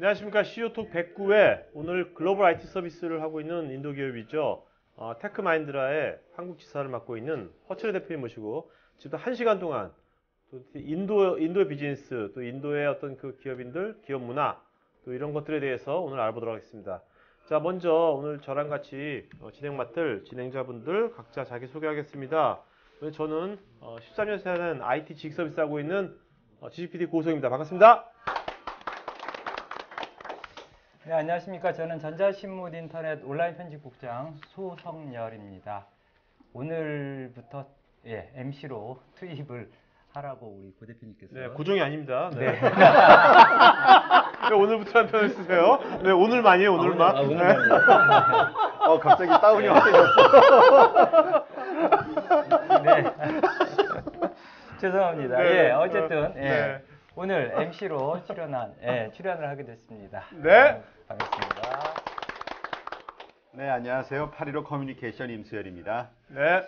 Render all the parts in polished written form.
안녕하십니까. CEO톡 109회 오늘 글로벌 IT 서비스를 하고 있는 인도 기업이죠. 테크마인드라의 한국 지사를 맡고 있는 허철의 대표님 모시고 지금 1시간 동안 또 인도의 비즈니스, 또 인도의 어떤 그 기업인들, 기업 문화, 또 이런 것들에 대해서 오늘 알아보도록 하겠습니다. 자, 먼저 오늘 저랑 같이 진행 맡을 진행자분들 각자 자기소개하겠습니다. 저는 13년 차는 IT 지식 서비스 하고 있는 GCPD 고소입니다. 반갑습니다. 네, 안녕하십니까. 저는 전자신문 인터넷 온라인 편집국장 소성열입니다. 오늘부터 MC로 투입을 하라고 우리 고 대표님께서. 네, 고정이 아닙니다. 네. 네. 오늘부터라는 표현을 쓰세요. 네, 오늘만이에요, 오늘만. 오늘만요. 갑자기 다운이 확 되셨어. 네. 죄송합니다. 네, 어쨌든 네. 오늘 MC로 출연을 하게 됐습니다. 네. 반갑습니다. 네, 안녕하세요. 815 커뮤니케이션 임수열입니다. 네.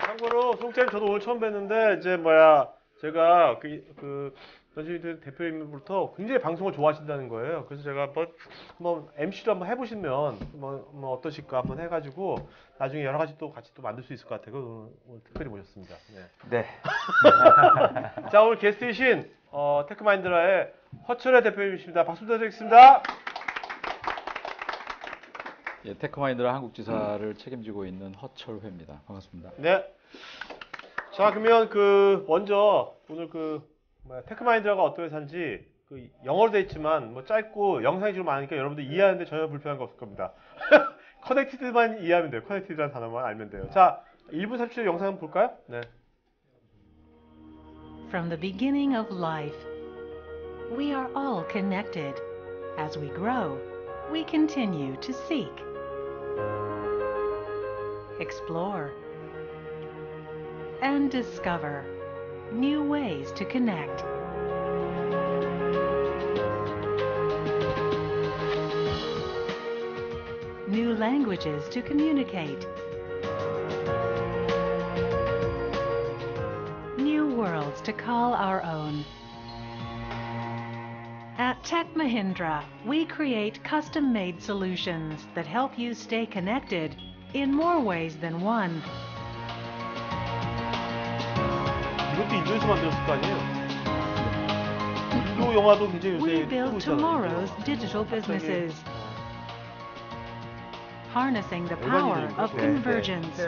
참고로 송쌤 저도 오늘 처음 뵀는데 제가 전시회 대표님부터 굉장히 방송을 좋아하신다는 거예요. 그래서 제가 한번 MC로 한번 해보시면 어떠실까 한번 해가지고 나중에 여러 가지 또 같이 또 만들 수 있을 것 같아요. 오늘 특별히 모셨습니다. 네. 자, 오늘 게스트이신 테크마인드라의 허철의 대표님이십니다. 박수 부탁드리겠습니다. 예, 테크마인드라 한국지사를 책임지고 있는 허철회입니다. 반갑습니다. 네. 자, 그러면 먼저 오늘 테크마인드라가 어떤 회사인지 영어로 돼 있지만 짧고 영상이 좀 많으니까 여러분들 이해하는데 전혀 불편한 거 없을 겁니다. 커넥티드만 이해하면 돼요. 커넥티드라는 단어만 알면 돼요. 자, 1분 30초 영상 한번 볼까요? 네. From the beginning of life, we are all connected. As we grow, we continue to seek, explore, and discover new ways to connect. New languages to communicate. New worlds to call our own. At Tech Mahindra, we create custom-made solutions that help you stay connected in more ways than one. 이것도 인도에서 만들었을 거 아니에요? 인도 영화도 굉장히 요새 We build 뜨고 있잖아요. tomorrow's digital businesses, harnessing the power of convergence,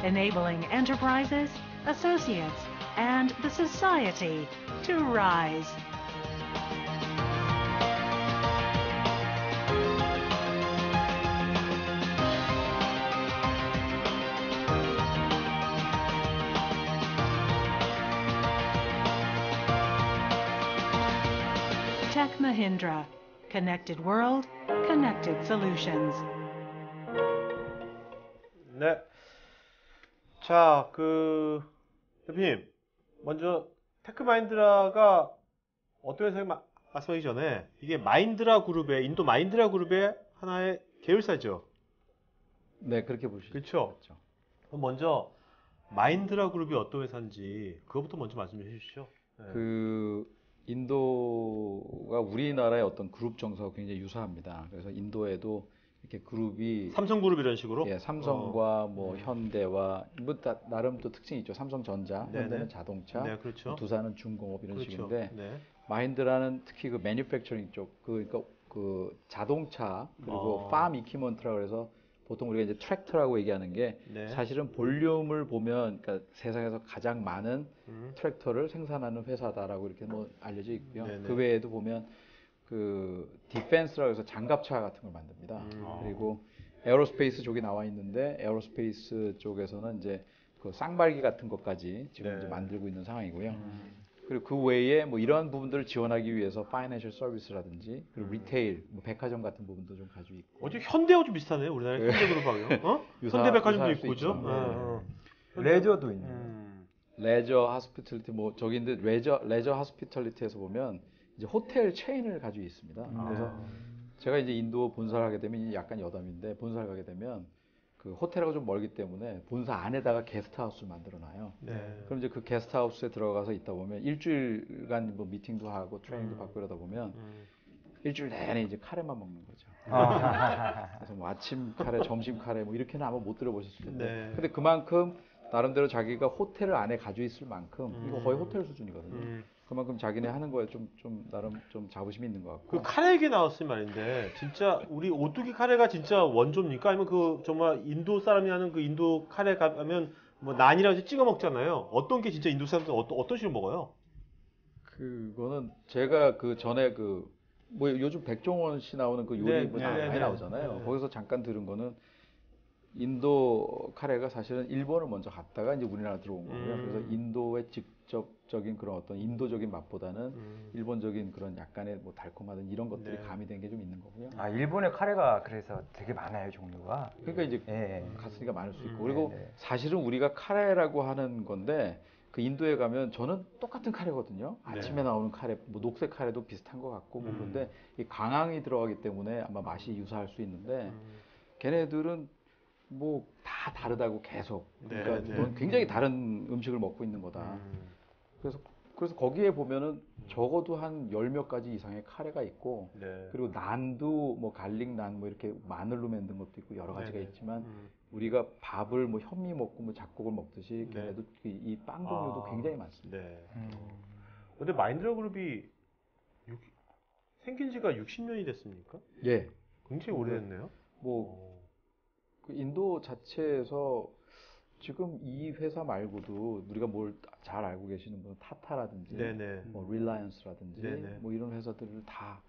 enabling enterprises, associates, and the society to rise. Tech Mahindra. Connected world, connected solutions. 네. 자, 대표님, 먼저 테크마인드라가 어떤 회사에 말씀하기 전에 이게 마인드라 그룹의 인도 마인드라 그룹의 하나의 계열사죠. 네, 그렇게 보시죠. 그렇죠. 그럼 먼저 마인드라 그룹이 어떤 회사인지 그것부터 먼저 말씀해 주시죠. 네. 인도가 우리나라의 어떤 그룹 정서가 굉장히 유사합니다. 그래서 인도에도 이렇게 그룹이 삼성그룹 이런 식으로? 예, 삼성과 현대와 나름 또 특징이 있죠. 삼성전자, 네네. 현대는 자동차, 네, 그렇죠. 두산은 중공업 이런 그렇죠. 식인데 네. 마힌드라는 특히 매뉴팩처링 쪽, 그러니까 자동차 그리고 팜 이퀴먼트라고 해서 보통 우리가 이제 트랙터라고 얘기하는 게 네. 사실은 볼륨을 보면 그러니까 세상에서 가장 많은 트랙터를 생산하는 회사다라고 이렇게 알려져 있고요. 네네. 그 외에도 보면 디펜스라고 해서 장갑차 같은 걸 만듭니다. 그리고 에어로스페이스 쪽이 나와 있는데 에어로스페이스 쪽에서는 이제 쌍발기 같은 것까지 지금 네. 이제 만들고 있는 상황이고요. 그리고 그 외에 이런 부분들을 지원하기 위해서 파이낸셜 서비스라든지 그리고 리테일, 백화점 같은 부분도 좀 가지고 있고. 어제 현대하고 좀 비슷하네요. 우리나라의 현대그룹하고요. 현대백화점도 있고 그죠? 레저도 있네요. 레저 하스피털리티 저기인데 레저 하스피털리티에서 보면 이제 호텔 체인을 가지고 있습니다. 그래서 제가 이제 인도 본사를 하게 되면 약간 여담인데 본사를 가게 되면 그 호텔하고 좀 멀기 때문에 본사 안에다가 게스트하우스를 만들어놔요. 네. 그럼 이제 그 게스트하우스에 들어가서 있다 보면 일주일간 뭐 미팅도 하고 트레이닝도 받고 이러다 보면 일주일 내내 이제 카레만 먹는 거죠. 그래서 뭐 아침 카레, 점심 카레 뭐 이렇게는 아마 못 들어보셨을 텐데. 네. 근데 그만큼 나름대로 자기가 호텔을 안에 가지고 있을 만큼 이거 거의 호텔 수준이거든요. 그만큼 자기네 하는 거에 좀 나름 좀 자부심이 있는 것 같고. 그 카레 얘기 나왔을 말인데 진짜 우리 오뚜기 카레가 진짜 원조입니까? 아니면 그 정말 인도 사람이 하는 그 인도 카레 가면 뭐 난이라고 찍어 먹잖아요. 어떤 게 진짜 인도 사람들 어떤 식으로 먹어요? 그거는 제가 그 전에 그 뭐 요즘 백종원 씨 나오는 그 요리 네, 뭐 네, 많이 네, 나오잖아요. 네. 거기서 잠깐 들은 거는 인도 카레가 사실은 일본을 먼저 갔다가 이제 우리나라 들어온 거고요. 그래서 인도의 직접적인 그런 어떤 인도적인 맛보다는 일본적인 그런 약간의 뭐 달콤하든 이런 것들이 네. 가미된 게 좀 있는 거고요. 아, 일본의 카레가 그래서 되게 많아요, 종류가. 그러니까 이제 예. 가스니까 많을 수 있고 그리고 네, 네. 사실은 우리가 카레라고 하는 건데 그 인도에 가면 저는 똑같은 카레거든요. 아침에 나오는 카레, 뭐 녹색 카레도 비슷한 것 같고 뭐 그런데 이 강황이 들어가기 때문에 아마 맛이 유사할 수 있는데 걔네들은 뭐 다 다르다고 계속 그러니까 네, 네. 넌 굉장히 다른 음식을 먹고 있는 거다. 그래서 거기에 보면은 적어도 한 열 몇 가지 이상의 카레가 있고 네. 그리고 난도 뭐 갈릭 난 뭐 이렇게 마늘로 만든 것도 있고 여러 가지가 네네. 있지만 우리가 밥을 뭐 현미 먹고 뭐 잡곡을 먹듯이 네. 걔네도 이 빵 종류도 아. 굉장히 많습니다. 네. 근데 마인드라 그룹이 생긴 지가 60년이 됐습니까? 예. 굉장히 오래됐네요. 뭐 그 인도 자체에서 지금 이 회사 말고도 우리가 뭘 잘 알고 계시는 분은 타타라든지 네네. 뭐 릴라이언스라든지 네네. 뭐 이런 회사들을 다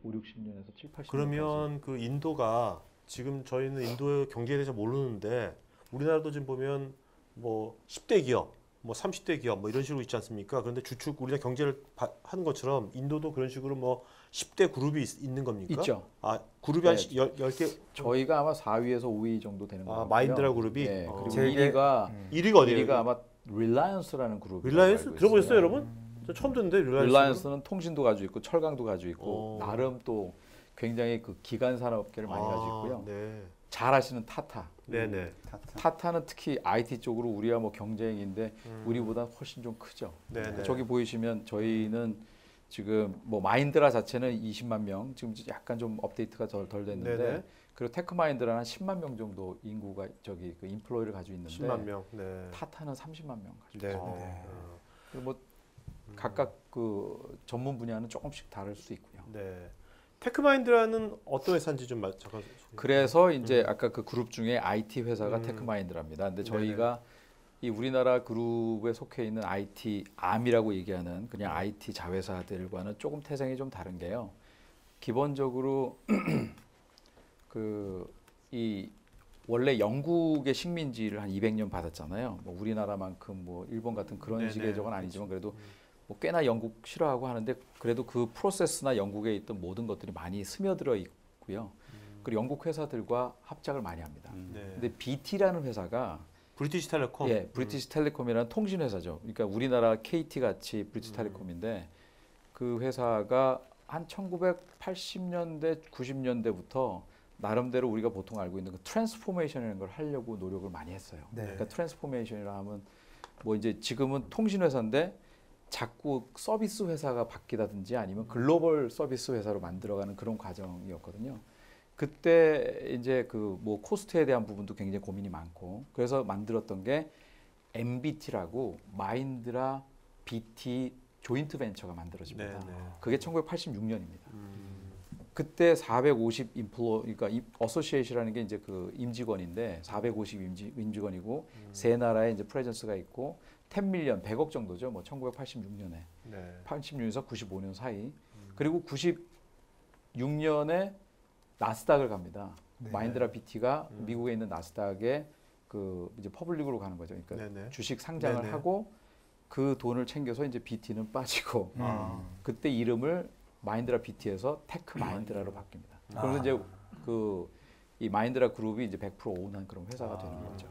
5, 60년에서 7, 80년 그러면 그 인도가 지금 저희는 인도의 경제에 대해서 모르는데 우리나라도 지금 보면 뭐 10대 기업, 뭐 30대 기업 뭐 이런 식으로 있지 않습니까? 그런데 주축 우리가 경제를 하는 것처럼 인도도 그런 식으로 뭐 10대 그룹이 있는 겁니까? 있죠. 아, 그룹이 한 네. 10개? 저희가 아마 4위에서 5위 정도 되는 것 아, 같고요. 마인드라 그룹이? 네, 어. 그리고 제일 1위가 1위가 어디예요? 1위가 아마 릴라이언스라는 그룹이 릴라이언스? 들어보셨어요, 여러분? 저 처음 듣는데 릴라이언스. 릴라이언스는 통신도 가지고 있고 철강도 가지고 있고 오. 나름 또 굉장히 그 기간 산업계를 많이 가지고 있고요. 네. 잘 아시는 타타. 네네. 타타는 특히 IT 쪽으로 우리와 뭐 경쟁인데 우리보다 훨씬 좀 크죠. 네네. 저기 보이시면 저희는 지금 뭐 마인드라 자체는 20만 명, 지금 약간 좀 업데이트가 덜 됐는데 네네. 그리고 테크마인드라는 10만 명 정도 인구가 저기 그 인플로이를 가지고 있는데 10만 명. 네. 타타는 30만 명 가지고 네. 있어요. 그리고 뭐 각각 그 전문 분야는 조금씩 다를 수 있고요. 네. 테크마인드라는 어떤 회사인지 좀 잠깐. 그래서 이제 아까 그 그룹 중에 IT 회사가 테크마인드랍니다. 근데 저희가 이 우리나라 그룹에 속해 있는 IT 암이라고 얘기하는 그냥 IT 자회사들과는 조금 태생이 좀 다른 게요. 기본적으로 그 이 원래 영국의 식민지를 한 200년 받았잖아요. 뭐 우리나라만큼 뭐 일본 같은 그런 네네. 식의 적은 아니지만 그래도 뭐 꽤나 영국 싫어하고 하는데 그래도 그 프로세스나 영국에 있던 모든 것들이 많이 스며들어 있고요. 그리고 영국 회사들과 합작을 많이 합니다. 네. 근데 BT라는 회사가 브리티시 텔레콤. 예, 브리티시 텔레콤이라는 통신 회사죠. 그러니까 우리나라 KT 같이 브리티시 텔레콤인데 그 회사가 한 1980년대, 90년대부터 나름대로 우리가 보통 알고 있는 그 트랜스포메이션이라는 걸 하려고 노력을 많이 했어요. 네. 그러니까 트랜스포메이션이라 하면 뭐 이제 지금은 통신 회사인데 자꾸 서비스 회사가 바뀌다든지 아니면 글로벌 서비스 회사로 만들어가는 그런 과정이었거든요. 그때 이제 그 뭐 코스트에 대한 부분도 굉장히 고민이 많고 그래서 만들었던 게 MBT라고 마인드라 BT 조인트 벤처가 만들어집니다. 네, 네. 그게 1986년입니다. 그때 450 인플로 그러니까 어소시에이션이라는 게 이제 그 임직원인데 450 임직원이고 세 나라에 이제 프레젠스가 있고 10밀리언 100억 정도죠. 뭐 1986년에 네. 86년에서 95년 사이 그리고 96년에 나스닥을 갑니다. 마인드라 BT가 미국에 있는 나스닥에 그 이제 퍼블릭으로 가는 거죠. 그러니까 네네. 주식 상장을 네네. 하고 그 돈을 챙겨서 이제 BT는 빠지고 그때 이름을 마인드라 BT에서 테크 마인드라로 바뀝니다. 그래서 이제 그 이 마인드라 그룹이 이제 100% 오wn한 그런 회사가 되는 거죠.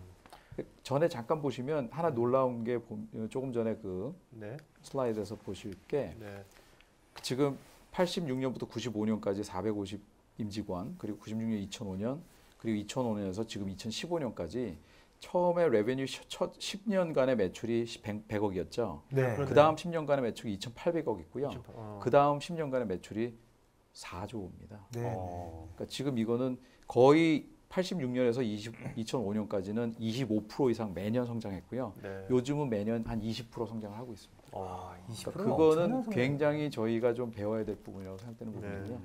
전에 잠깐 보시면 하나 놀라운 게 조금 전에 그 네. 슬라이드에서 보실 게 네. 지금 86년부터 95년까지 450 임직원 그리고 96년 2005년 그리고 2005년에서 지금 2015년까지 처음에 레베뉴 첫 10년간의 매출이 100억이었죠. 네. 그러네. 그 다음 10년간의 매출이 2,800억 있고요. 어. 그 다음 10년간의 매출이 4조입니다. 네. 그러니까 지금 이거는 거의 86년에서 2005년까지는 25% 이상 매년 성장했고요. 네. 요즘은 매년 한 20% 성장을 하고 있습니다. 어. 20% 그러니까 는 그거는 엄청난 굉장히 저희가 좀 배워야 될 부분이라고 생각되는 네. 부분이고요.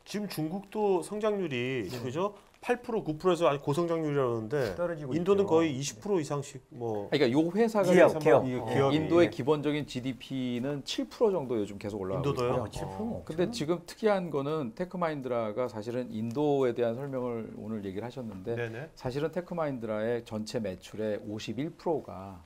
지금 중국도 성장률이 그죠? 8% 9%에서 아주 고성장률이라는데 떨어지고 인도는 있죠. 거의 20% 이상씩 뭐 그러니까 요 회사가 기업. 기업이. 인도의 기본적인 GDP는 7% 정도 요즘 계속 올라가고 인도도요? 있고요. 7%. 근데 지금 특이한 거는 테크마인드라가 사실은 인도에 대한 설명을 오늘 얘기를 하셨는데 네네. 사실은 테크마인드라의 전체 매출의 51%가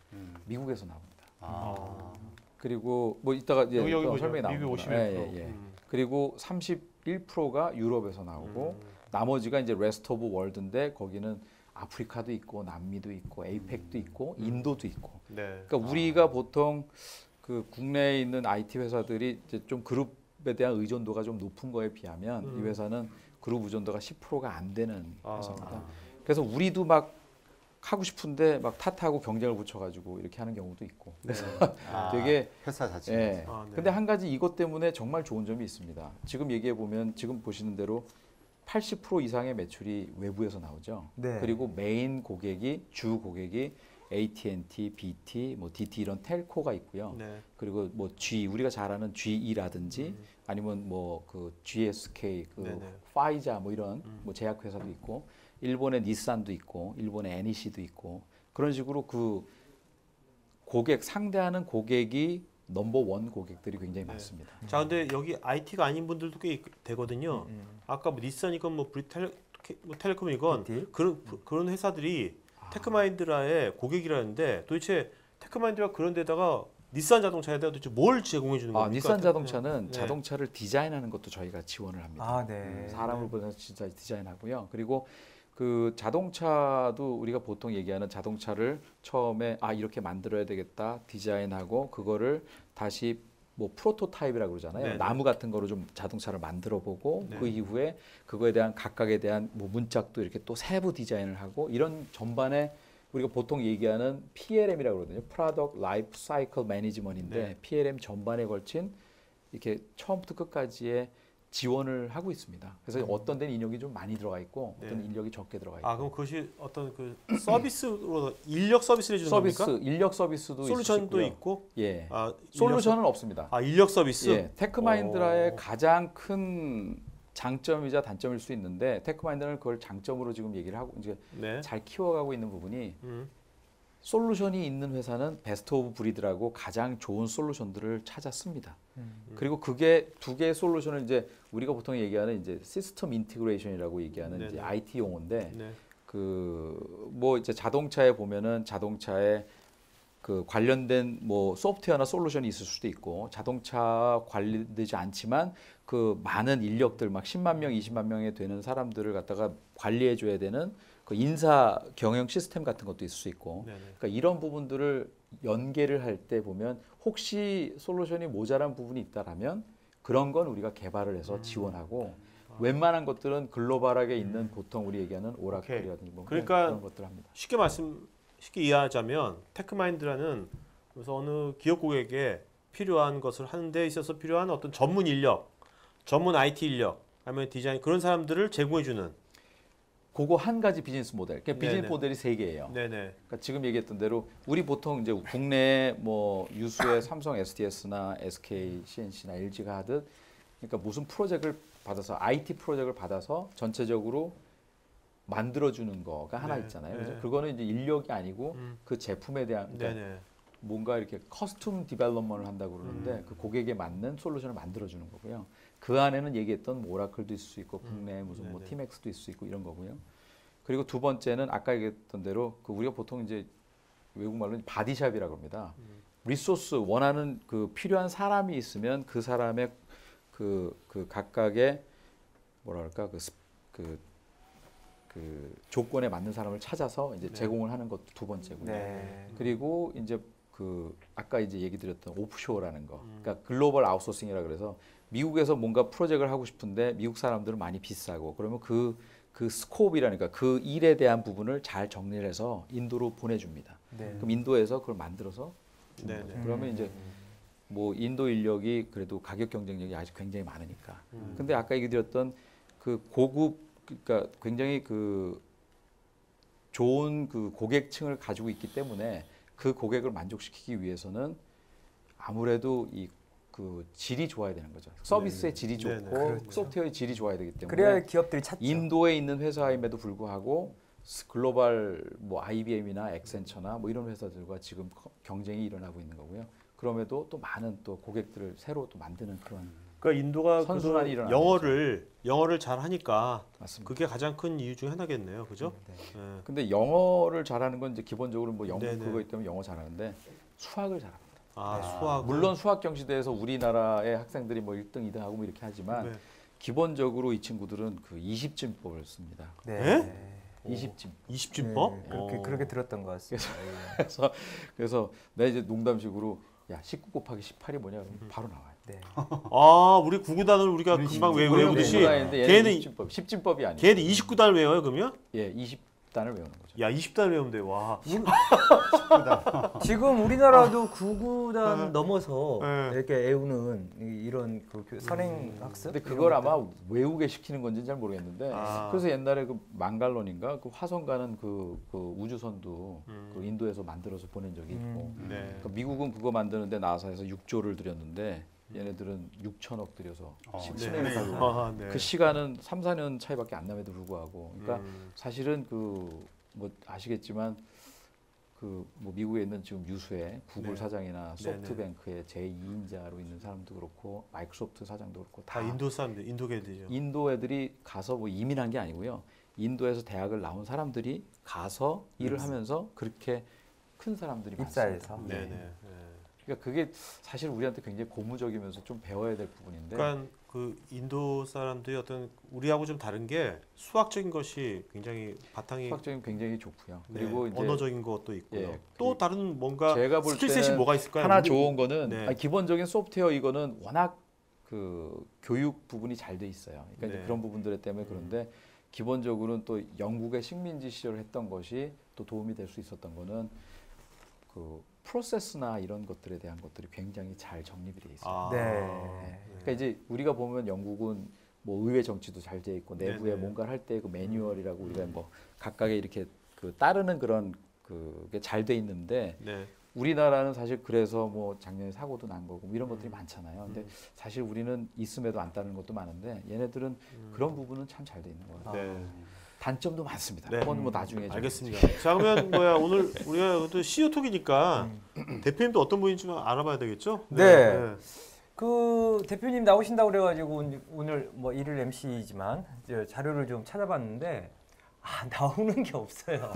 미국에서 나옵니다. 아. 그리고 뭐 이따가 이제 여기 또 보죠. 설명이 미국 나옵니다. 51%. 예. 그리고 31%가 유럽에서 나오고 나머지가 이제 레스트 오브 월드인데 거기는 아프리카도 있고 남미도 있고 에이펙도 있고 인도도 있고. 네. 그러니까 우리가 보통 그 국내에 있는 IT 회사들이 이제 좀 그룹에 대한 의존도가 좀 높은 거에 비하면 이 회사는 그룹 의존도가 10%가 안 되는 회사입니다. 그래서 우리도 막 하고 싶은데 막 탓하고 경쟁을 붙여가지고 이렇게 하는 경우도 있고. 그래서 되게 회사 자체. 예. 아, 네. 근데 한 가지 이것 때문에 정말 좋은 점이 있습니다. 지금 얘기해 보면 지금 보시는 대로 80% 이상의 매출이 외부에서 나오죠. 네. 그리고 메인 고객이 주 고객이 AT&T, BT, 뭐 DT 이런 텔코가 있고요. 네. 그리고 뭐 G 우리가 잘 아는 GE라든지 아니면 뭐 그 GSK, 그 네네. 파이자 뭐 이런 뭐 제약 회사도 있고 일본의 닛산도 있고 일본의 NEC도 있고 그런 식으로 그 고객 상대하는 고객이 넘버 원 고객들이 굉장히 많습니다. 자, 근데 여기 IT가 아닌 분들도 꽤 되거든요. 아까 뭐 닛산이건 뭐 텔레콤이건 BT? 그런 회사들이 테크마인드라의 고객이라는데 도대체 테크마인드라 그런 데다가 닛산 자동차에다 도대체 뭘 제공해 주는 겁니까? 닛산 자동차는 네. 자동차를 디자인하는 것도 저희가 지원을 합니다. 아, 네. 사람을 보내서 진짜 디자인하고요. 그리고 그 자동차도 우리가 보통 얘기하는 자동차를 처음에 이렇게 만들어야 되겠다 디자인하고 그거를 다시 뭐 프로토타입이라고 그러잖아요. 네네. 나무 같은 거로 좀 자동차를 만들어 보고 네. 그 이후에 그거에 대한 각각에 대한 뭐 문짝도 이렇게 또 세부 디자인을 하고 이런 전반에 우리가 보통 얘기하는 PLM이라고 그러거든요. Product Life Cycle Management인데 네. PLM 전반에 걸친 이렇게 처음부터 끝까지의 지원을 하고 있습니다. 그래서 어떤 데는 인력이 좀 많이 들어가 있고 어떤 네. 인력이 적게 들어가 있고. 아, 그럼 그것이 어떤 그 서비스로 인력 서비스를 해주는 서비스, 겁니까? 인력 서비스도 솔루션도 있고요. 있고. 예. 아, 솔루션은 없습니다. 인력 서비스. 예. 테크마인드라의 오. 가장 큰 장점이자 단점일 수 있는데 테크마인드는 그걸 장점으로 지금 얘기를 하고 이제 네. 잘 키워가고 있는 부분이 음. 솔루션이 있는 회사는 베스트 오브 브리드라고 가장 좋은 솔루션들을 찾았습니다. 그리고 그게 두 개의 솔루션을 이제 우리가 보통 얘기하는 이제 시스템 인티그레이션이라고 얘기하는 이제 네네. IT 용어인데 네. 그 뭐 이제 자동차에 보면은 자동차에 그 관련된 뭐 소프트웨어나 솔루션이 있을 수도 있고 자동차 관련되지 않지만 그 많은 인력들 막 10만 명, 20만 명에 되는 사람들을 갖다가 관리해 줘야 되는 그 인사 경영 시스템 같은 것도 있을 수 있고 네네. 그러니까 이런 부분들을 연계를 할 때 보면 혹시 솔루션이 모자란 부분이 있다라면 그런 건 우리가 개발을 해서 지원하고 웬만한 것들은 글로벌하게 있는 보통 우리 얘기하는 오라클이라든지 뭐 그러니까 그런 것들을 합니다. 쉽게 이해하자면 테크마인드라는 그래서 어느 기업 고객에 필요한 것을 하는 데 있어서 필요한 어떤 전문 인력, 전문 IT 인력, 아니면 디자인 그런 사람들을 제공해 주는. 그거 한 가지 비즈니스 모델. 그러니까 비즈니스 네네. 모델이 세 개예요. 네네. 그러니까 지금 얘기했던 대로 우리 보통 이제 국내 뭐 유수의 삼성 SDS나 SK, CNC나 LG가 하듯 그러니까 무슨 프로젝트를 받아서 IT 프로젝트를 받아서 전체적으로 만들어주는 거가 하나 네, 있잖아요. 네. 그래서 그거는 이제 인력이 아니고 그 제품에 대한 그러니까 네네. 뭔가 이렇게 커스텀 디벨롭먼트를 한다고 그러는데 그 고객에 맞는 솔루션을 만들어주는 거고요. 그 안에는 얘기했던 뭐 오라클도 있을 수 있고 국내 무슨 뭐 네네. 티맥스도 있을 수 있고 이런 거고요. 그리고 두 번째는 아까 얘기했던 대로 그 우리가 보통 이제 외국말로 바디샵이라고 합니다. 리소스 원하는 그 필요한 사람이 있으면 그 사람의 그 각각의 뭐랄까 그 조건에 맞는 사람을 찾아서 이제 네. 제공을 하는 것도 두 번째고요. 네. 그리고 이제 그 아까 이제 얘기 드렸던 오프쇼어라는 거. 그러니까 글로벌 아웃소싱이라 그래서 미국에서 뭔가 프로젝트를 하고 싶은데 미국 사람들은 많이 비싸고 그러면 그 그 스코업이라니까 그 일에 대한 부분을 잘 정리를 해서 인도로 보내줍니다. 네. 그럼 인도에서 그걸 만들어서 네, 네. 그러면 이제 뭐 인도 인력이 그래도 가격 경쟁력이 아직 굉장히 많으니까. 근데 아까 얘기 드렸던 그 고급 그러니까 굉장히 그 좋은 그 고객층을 가지고 있기 때문에 그 고객을 만족시키기 위해서는 아무래도 이 그 질이 좋아야 되는 거죠. 서비스의 질이 네, 좋고 네, 그렇죠. 소프트웨어의 질이 좋아야 되기 때문에 그래야 기업들이 찾죠. 인도에 있는 회사임에도 불구하고 글로벌 뭐 IBM이나 엑센처나 뭐 이런 회사들과 지금 경쟁이 일어나고 있는 거고요. 그럼에도 또 많은 또 고객들을 새로 또 만드는 그런 그러니까 인도가 선순환이 그래도 일어나는 영어를 잘 하니까 맞습니다. 그게 가장 큰 이유 중 하나겠네요. 그죠? 네. 예. 근데 영어를 잘하는 건 이제 기본적으로 뭐 영국 네네. 그거 때문에 영어 잘하는데 수학을 잘합니다. 아, 수학. 물론 수학 경시대에서 우리나라의 학생들이 뭐 1등, 2등 하고 뭐 이렇게 하지만 네. 기본적으로 이 친구들은 그 20진법을 씁니다. 네. 20진. 20진법? 네, 그렇게 들었던 것 같습니다. 그래서 내가 이제 농담식으로 야 19 곱하기 18이 뭐냐 그러면 바로 나와요. 네. 아, 우리 9구단을 우리가 금방 외우듯이 얘는 걔는 20진법, 10진법이 아니에요. 걔는 29단을 외워요, 그러면? 예, 20단을 외우는 거죠. 야, 20단을 외우면 돼. 와. 지금 우리나라도 9구단 넘어서 네. 이렇게 애우는 이런 그 선행 학습. 근데 그걸 아마 외우게 시키는 건지는 잘 모르겠는데 아. 그래서 옛날에 그 망갈론인가 그 화성 가는 그 우주선도 그 인도에서 만들어서 보낸 적이 있고 네. 그러니까 미국은 그거 만드는데 나사에서 6조를 들였는데 얘네들은 6천억 들여서 17년을 네. 가지고 아, 네. 그 시간은 3, 4년 차이밖에 안 남에도 불구하고 그러니까 음. 사실은 그 뭐 아시겠지만 그 뭐 미국에 있는 지금 유수의 구글 네. 사장이나 네, 소프트뱅크의 제2인자로 있는 사람도 그렇고 마이크로소프트 사장도 그렇고 다 인도 사람들, 인도 걔들이죠. 인도 애들이 가서 뭐 이민한 게 아니고요. 인도에서 대학을 나온 사람들이 가서 일을 하면서 그렇게 큰 사람들이 입사해서. 많습니다. 네, 네. 그러니까 그게 사실 우리한테 굉장히 고무적이면서 좀 배워야 될 부분인데 그러니까 그 인도 사람들이 어떤 우리하고 좀 다른 게 수학적인 것이 굉장히 바탕이 수학적인 굉장히 좋고요. 네, 그리고 이제 언어적인 것도 있고요. 예, 또 다른 뭔가 제가 볼 스킬셋이 때는 뭐가 있을까요? 하나 우리- 좋은 거는 네. 아니, 기본적인 소프트웨어 이거는 워낙 그 교육 부분이 잘 돼 있어요. 그러니까 이제 네. 그런 부분들 때문에 그런데 기본적으로는 또 영국의 식민지 시절을 했던 것이 또 도움이 될 수 있었던 거는 그 프로세스나 이런 것들에 대한 것들이 굉장히 잘 정립이 돼 있어요. 아, 네. 그러니까 이제 우리가 보면 영국은 뭐 의회 정치도 잘 돼 있고 내부에 네네. 뭔가를 할 때 그 매뉴얼이라고 우리가 뭐 각각의 이렇게 그 따르는 그런 그게 잘 돼 있는데 네. 우리나라는 사실 그래서 뭐 작년에 사고도 난 거고 뭐 이런 것들이 많잖아요. 근데 음. 사실 우리는 있음에도 안 따르는 것도 많은데 얘네들은 그런 부분은 참 잘 돼 있는 것 같아요. 네. 단점도 많습니다. 네. 그건 뭐 나중에 좀 알겠습니다. 자, 그러면 뭐야 오늘 우리가 또 CEO 톡이니까 대표님도 어떤 분인지 좀 알아봐야 되겠죠? 네. 그 대표님 나오신다고 그래가지고 오늘 뭐 일일 MC이지만 자료를 좀 찾아봤는데 나오는 게 없어요.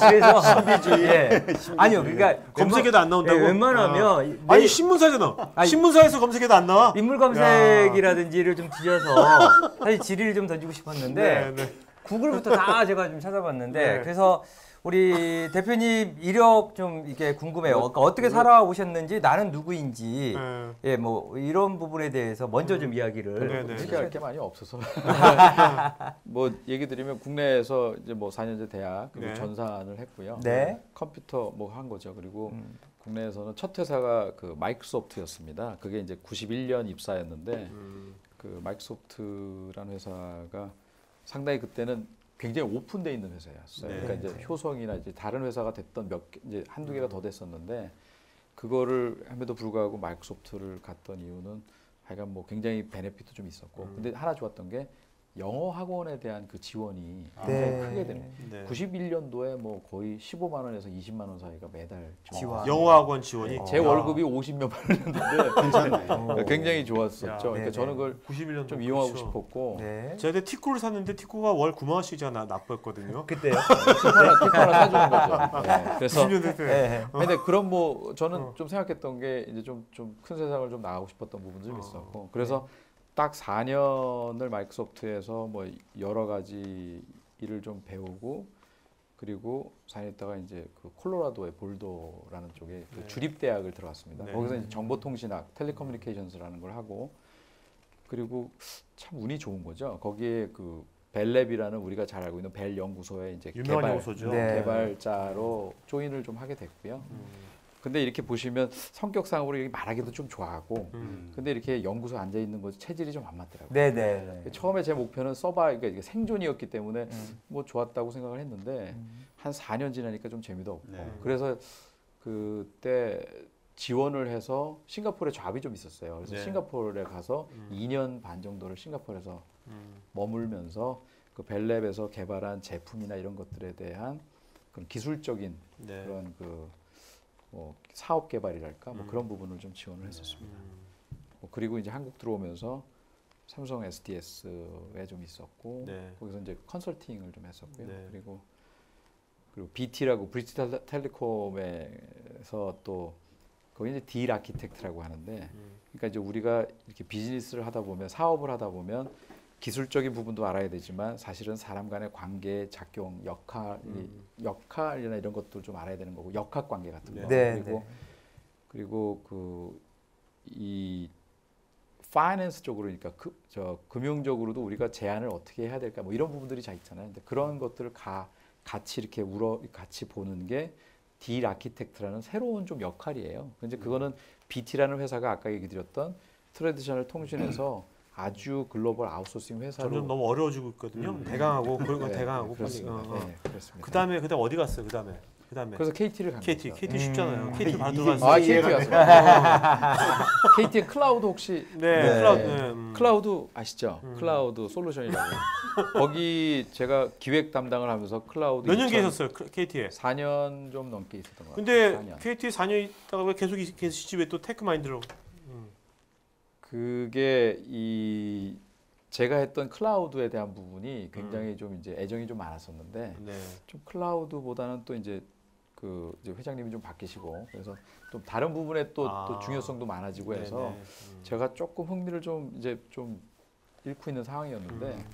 그래서 신비주의. 예. 아니요, 그러니까 검색에도 안 나온다고? 웬만하면 아니 신문사잖아. 아니, 신문사에서 검색해도 안 나와? 인물 검색이라든지를 좀 뒤져서 사실 질의를 좀 던지고 싶었는데 네. 구글부터 다 제가 좀 찾아봤는데 네. 그래서 우리 대표님 이력 좀 이게 궁금해요. 그러니까 어떻게 살아오셨는지 나는 누구인지 네. 예 뭐 이런 부분에 대해서 먼저 좀 이야기를 네, 네. 얘기할 게 많이 없어서 뭐 얘기 드리면 국내에서 이제 뭐 4년제 대학 그리고 네. 전산을 했고요. 네. 컴퓨터 뭐 한 거죠. 그리고 국내에서는 첫 회사가 그 마이크로소프트였습니다. 그게 이제 91년 입사였는데 그 마이크로소프트라는 회사가 상당히 그때는 굉장히 오픈돼 있는 회사였어요. 네. 그러니까 이제 효성이나 이제 다른 회사가 됐던 이제 한두 개가 더 됐었는데 그거를 함에도 불구하고 마이크로소프트를 갔던 이유는 하여간 뭐 굉장히 베네핏도 좀 있었고 근데 하나 좋았던 게 영어 학원에 대한 그 지원이 굉장히 네. 크게 되는 거예요. 네. 91년도에 뭐 거의 15만 원에서 20만 원 사이가 매달 지원. 영어학원 지원이 제 월급이 50몇만 원이었는데 괜찮네. 굉장히 좋았었죠. 야. 그러니까 네네. 저는 그걸 91년도 좀 이용하고 싶었고 네. 제가 그때 티코를 샀는데 티코가 월 9만 원씩이나 나빴거든요. 그때요? 티커 하나 사주는 거죠. 네. 그래서 90년대 때. 네. 근데 그런 뭐 저는 좀 생각했던 게 이제 좀 큰 세상을 좀 나가고 싶었던 부분도 좀 있었고 그래서 딱 4년을 마이크로소프트에서 뭐 여러 가지 일을 좀 배우고 그리고 4년 있다가 이제 그 콜로라도의 볼더라는 쪽에 그 네. 주립대학을 들어갔습니다. 네. 거기서 이제 정보통신학, 텔레커뮤니케이션스라는 걸 하고 그리고 참 운이 좋은 거죠. 거기에 그 벨랩이라는 우리가 잘 알고 있는 벨 연구소에 이제 유명한 연구소죠. 네. 개발자로 조인을 좀 하게 됐고요. 근데 이렇게 보시면 성격상으로 이렇게 말하기도 좀 좋아하고, 근데 이렇게 연구소에 앉아 있는 거 체질이 좀 안 맞더라고요. 네네. 처음에 제 목표는 그러니까 이게 생존이었기 때문에 뭐 좋았다고 생각을 했는데 한 4년 지나니까 좀 재미도 없고, 네. 그래서 그때 지원을 해서 싱가포르에 잡이 좀 있었어요. 그래서 네. 싱가포르에 가서 2년 반 정도를 싱가포르에서 머물면서 그 벨랩에서 개발한 제품이나 이런 것들에 대한 그런 기술적인 네. 그런 그 뭐 사업 개발이랄까 뭐 그런 부분을 좀 지원을 했었습니다. 뭐 그리고 이제 한국 들어오면서 삼성 SDS에 좀 있었고 네. 거기서 이제 컨설팅을 좀 했었고요. 네. 그리고 BT라고 브리티시 텔레콤에서 또 거기 이제 딜 아키텍트라고 하는데, 그러니까 이제 우리가 이렇게 비즈니스를 하다 보면 사업을 하다 보면 기술적인 부분도 알아야 되지만 사실은 사람 간의 관계, 작용, 역할이나 이런 것도 좀 알아야 되는 거고 역학 관계 같은 거. 네. 그리고 그 이 파이낸스 쪽으로 그러니까 금융적으로도 우리가 제안을 어떻게 해야 될까 뭐 이런 부분들이 잘 있잖아요. 근데 그런 것들을 같이 이렇게 같이 보는 게 딜 아키텍트라는 새로운 좀 역할이에요. 근데 그거는 BT라는 회사가 아까 얘기 드렸던 트레디셔널 통신에서 아주 글로벌 아웃소싱 회사로 점점 너무 어려워지고 있거든요. 대강하고 그런 건 네, 대강하고 그렇습니다. 빨리. 네, 그렇습니다. 그다음에 어디 갔어요? 그다음에 그래서 KT를 간 KT 거죠. KT 쉽잖아요. KT 바로 이게- 들어갔어요. 아, 이게 KT 이해가 갔어요. KT의 클라우드 혹시 네, 네. 클라우드. 네, 클라우드 아시죠? 클라우드 솔루션이라고. 거기 제가 기획 담당을 하면서 클라우드 몇년 2000 계셨어요? KT에. 4년 좀 넘게 있었던 것 같아요. 근데 4년. KT에 4년 있다가 왜 계속 계시지 왜 또 테크마인드로? 그게 이 제가 했던 클라우드에 대한 부분이 굉장히 좀 이제 애정이 좀 많았었는데 네. 좀 클라우드보다는 또 이제 그 이제 회장님이 좀 바뀌시고 그래서 좀 다른 부분에 또 중요성도 많아지고 해서 네네. 제가 조금 흥미를 좀 이제 좀 잃고 있는 상황이었는데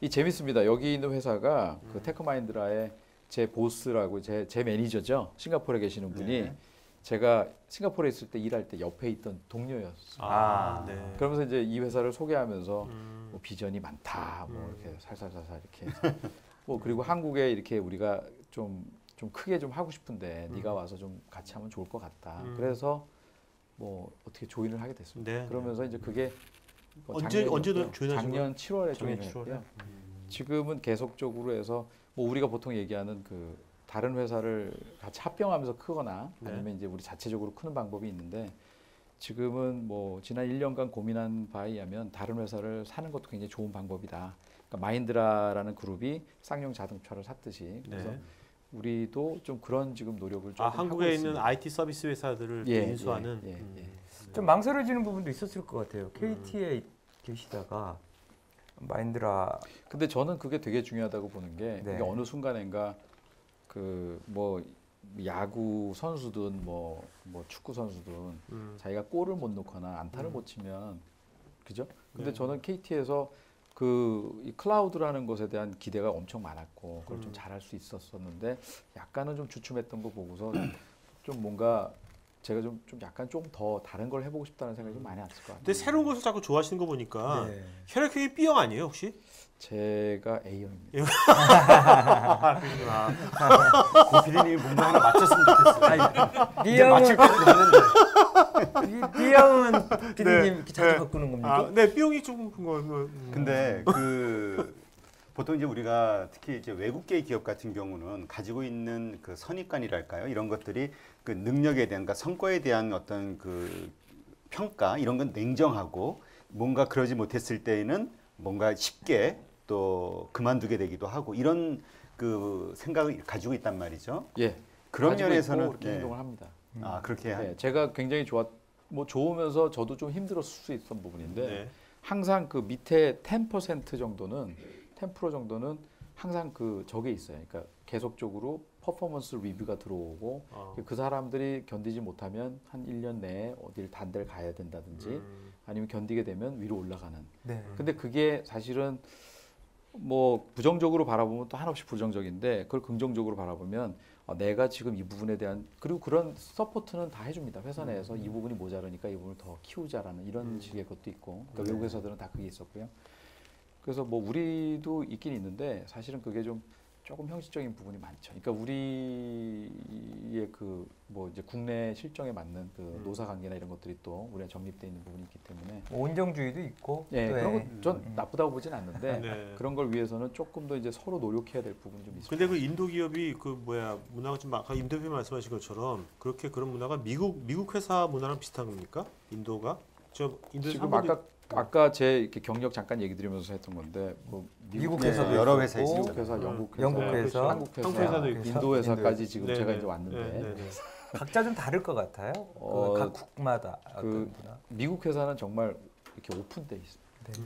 이 재밌습니다. 여기 있는 회사가 그 테크마인드라의 제 보스라고 제 매니저죠. 싱가포르에 계시는 분이 네. 제가 싱가포르에 있을 때 일할 때 옆에 있던 동료였어요. 네. 그러면서 이제 이 회사를 소개하면서 뭐 비전이 많다, 뭐 이렇게 살살살살 이렇게 해서 뭐 그리고 한국에 이렇게 우리가 좀 크게 좀 하고 싶은데 네가 와서 좀 같이 하면 좋을 것 같다. 그래서 뭐 어떻게 조인을 하게 됐습니다. 네. 그러면서 이제 그게 뭐 언제 작년이었고요. 조인하신 작년 7월에 작년 조인을 7월에? 했고요. 지금은 계속적으로 해서 뭐 우리가 보통 얘기하는 그 다른 회사를 같이 합병하면서 크거나 네. 아니면 이제 우리 자체적으로 크는 방법이 있는데 지금은 뭐 지난 1년간 고민한 바에 의하면 다른 회사를 사는 것도 굉장히 좋은 방법이다. 그러니까 마인드라라는 그룹이 쌍용 자동차를 샀듯이 그래서 네. 우리도 좀 그런 지금 노력을 좀 한국에 하고 있는 있습니다. IT 서비스 회사들을 예, 인수하는. 예. 좀 망설여지는 부분도 있었을 것 같아요. KT에 계시다가 마인드라 근데 저는 그게 되게 중요하다고 보는 게 네. 이게 어느 순간인가 그 뭐 야구 선수든 뭐 축구 선수든 자기가 골을 못 넣거나 안타를 못 치면 그죠? 근데 네. 저는 KT에서 이 클라우드라는 것에 대한 기대가 엄청 많았고 그걸 좀 잘할 수 있었었는데 약간은 좀 주춤했던 거 보고서 좀 뭔가 제가 좀 약간 좀 더 다른 걸 해보고 싶다는 생각이 좀 많이 났을 것 같아요. 근데 새로운 것을 자꾸 좋아하시는 거 보니까 네. 혈액형이 B형 아니에요 혹시? 제가 A형입니다. 고피디님이 뭔가 하나 맞췄으면 좋겠어요. B형은 B형은 피디님 네. 이렇게 자주 네. 바꾸는 겁니까? 네, B형이 조금 그거. 근데 보통 이제 우리가 특히 이제 외국계 기업 같은 경우는 가지고 있는 그 선입관이랄까요? 이런 것들이 그 능력에 대한, 그러니까 성과에 대한 어떤 그 평가 이런 건 냉정하고 뭔가 그러지 못했을 때에는 뭔가 쉽게 또 그만두게 되기도 하고 이런 그 생각을 가지고 있단 말이죠. 예. 그런 가지고 있고 면에서는 그렇게 행동을 합니다. 그렇게 네, 제가 굉장히 좋으면서 저도 좀 힘들었을 수 있던 부분인데 네. 항상 그 밑에 10% 정도는 10% 정도는 항상 그 저게 있어요. 그러니까 계속적으로 퍼포먼스 리뷰가 들어오고 그 사람들이 견디지 못하면 한 1년 내에 어딜 단 데를 가야 된다든지 아니면 견디게 되면 위로 올라가는. 네. 근데 그게 사실은 뭐 부정적으로 바라보면 또 한없이 부정적인데 그걸 긍정적으로 바라보면 내가 지금 이 부분에 대한 그리고 그런 서포트는 다 해줍니다. 회사 내에서 이 부분이 모자라니까 이 부분을 더 키우자라는 이런 식의 것도 있고 그러니까 외국 회사들은 다 그게 있었고요. 그래서 뭐 우리도 있긴 있는데 사실은 그게 좀 조금 형식적인 부분이 많죠. 그러니까 우리의 그 뭐 이제 국내 실정에 맞는 그 노사 관계나 이런 것들이 또 우리가 정립되어 있는 부분이 있기 때문에 온정주의도 있고. 예, 또 그런 예. 건전 나쁘다고 보진 않는데 네. 그런 걸 위해서는 조금 더 이제 서로 노력해야 될 부분이 좀 있습니다. 근데 그 인도 기업이 그 뭐야 문화가 좀 아까 임 대표님 말씀하신 것처럼 그렇게 그런 문화가 미국 회사 문화랑 비슷한 겁니까? 인도가? 저 인도에서 지금 한 번도 아까 제 이렇게 경력 잠깐 얘기 드리면서 했던 건데 뭐 미국 네, 회사도 여러 있었고, 회사 있습니다. 미국 회사, 영국 회사, 영국 네, 회사, 그렇죠. 한국 회사, 한국 회사도 있고. 인도 회사까지 인도 지금 네, 제가 네. 이제 왔는데 네, 네, 네. 각자 좀 다를 것 같아요. 어, 각 국마다 어떤 그 문화. 미국 회사는 정말 이렇게 오픈돼 있습니다. 네.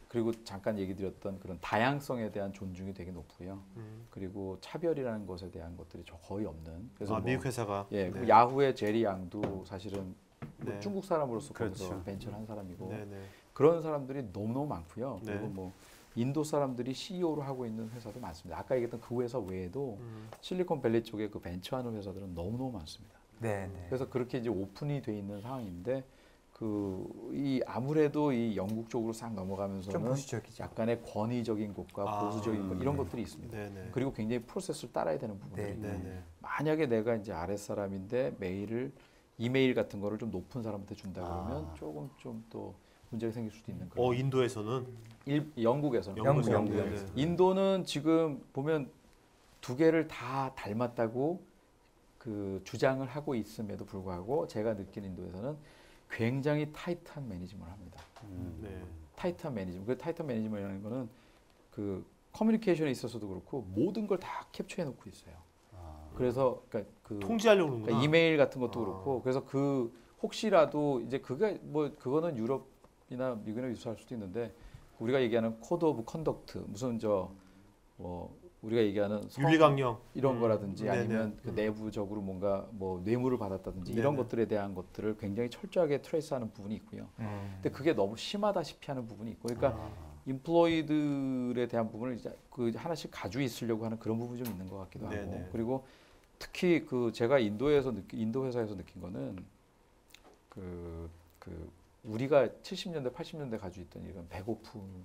그리고 잠깐 얘기 드렸던 그런 다양성에 대한 존중이 되게 높고요. 그리고 차별이라는 것에 대한 것들이 거의 없는. 그래서 뭐, 미국 회사가 예, 네. 야후의 제리 양도 사실은 뭐 네. 중국 사람으로서 거기서 그렇죠. 벤처를 한 사람이고 네, 네. 그런 사람들이 너무너무 많고요. 네. 그리고 뭐 인도 사람들이 CEO로 하고 있는 회사도 많습니다. 아까 얘기했던 그 회사 외에도 실리콘밸리 쪽에 그 벤처하는 회사들은 너무너무 많습니다. 네, 네. 그래서 그렇게 이제 오픈이 돼 있는 상황인데 이 아무래도 이 영국 쪽으로 싹 좀 넘어가면서는 보수적이죠. 약간의 권위적인 것과 아, 보수적인 것 이런 것들이 있습니다. 네, 네. 그리고 굉장히 프로세스를 따라야 되는 부분들이 네, 있는데 네, 네. 만약에 내가 이제 아랫사람인데 이메일 같은 거를 좀 높은 사람한테 준다 그러면 조금 좀 또 문제가 생길 수도 있는 그런. 인도에서는 영국에서는 영국에서. 네, 네. 인도는 지금 보면 두 개를 다 닮았다고 그 주장을 하고 있음에도 불구하고 제가 느낀 인도에서는 굉장히 타이트한 매니지먼트를 합니다. 네. 타이트한 매니지먼트. 그 타이트한 매니지먼트라는 거는 그 커뮤니케이션에 있어서도 그렇고 모든 걸 다 캡처해 놓고 있어요. 그래서 그러니까 그 통제하려고 그러는구나. 그러니까 이메일 같은 것도 그렇고 그래서 그 혹시라도 이제 그게 뭐 그거는 유럽이나 미국이나 유사할 수도 있는데 우리가 얘기하는 코드 오브 컨덕트 무슨 뭐 우리가 얘기하는 윤리강령 이런 거라든지 네네. 아니면 그 내부적으로 뭔가 뭐 뇌물을 받았다든지 이런 네네. 것들에 대한 것들을 굉장히 철저하게 트레이스하는 부분이 있고요. 근데 그게 너무 심하다시피 하는 부분이 있고 그러니까 인플로이들에 대한 부분을 이제 그 하나씩 가지고 있으려고 하는 그런 부분이 좀 있는 것 같기도 하고 네네. 그리고 특히 그 제가 인도 회사에서 느낀 거는 그 우리가 70년대 80년대 가지고 있던 이런 배고픔이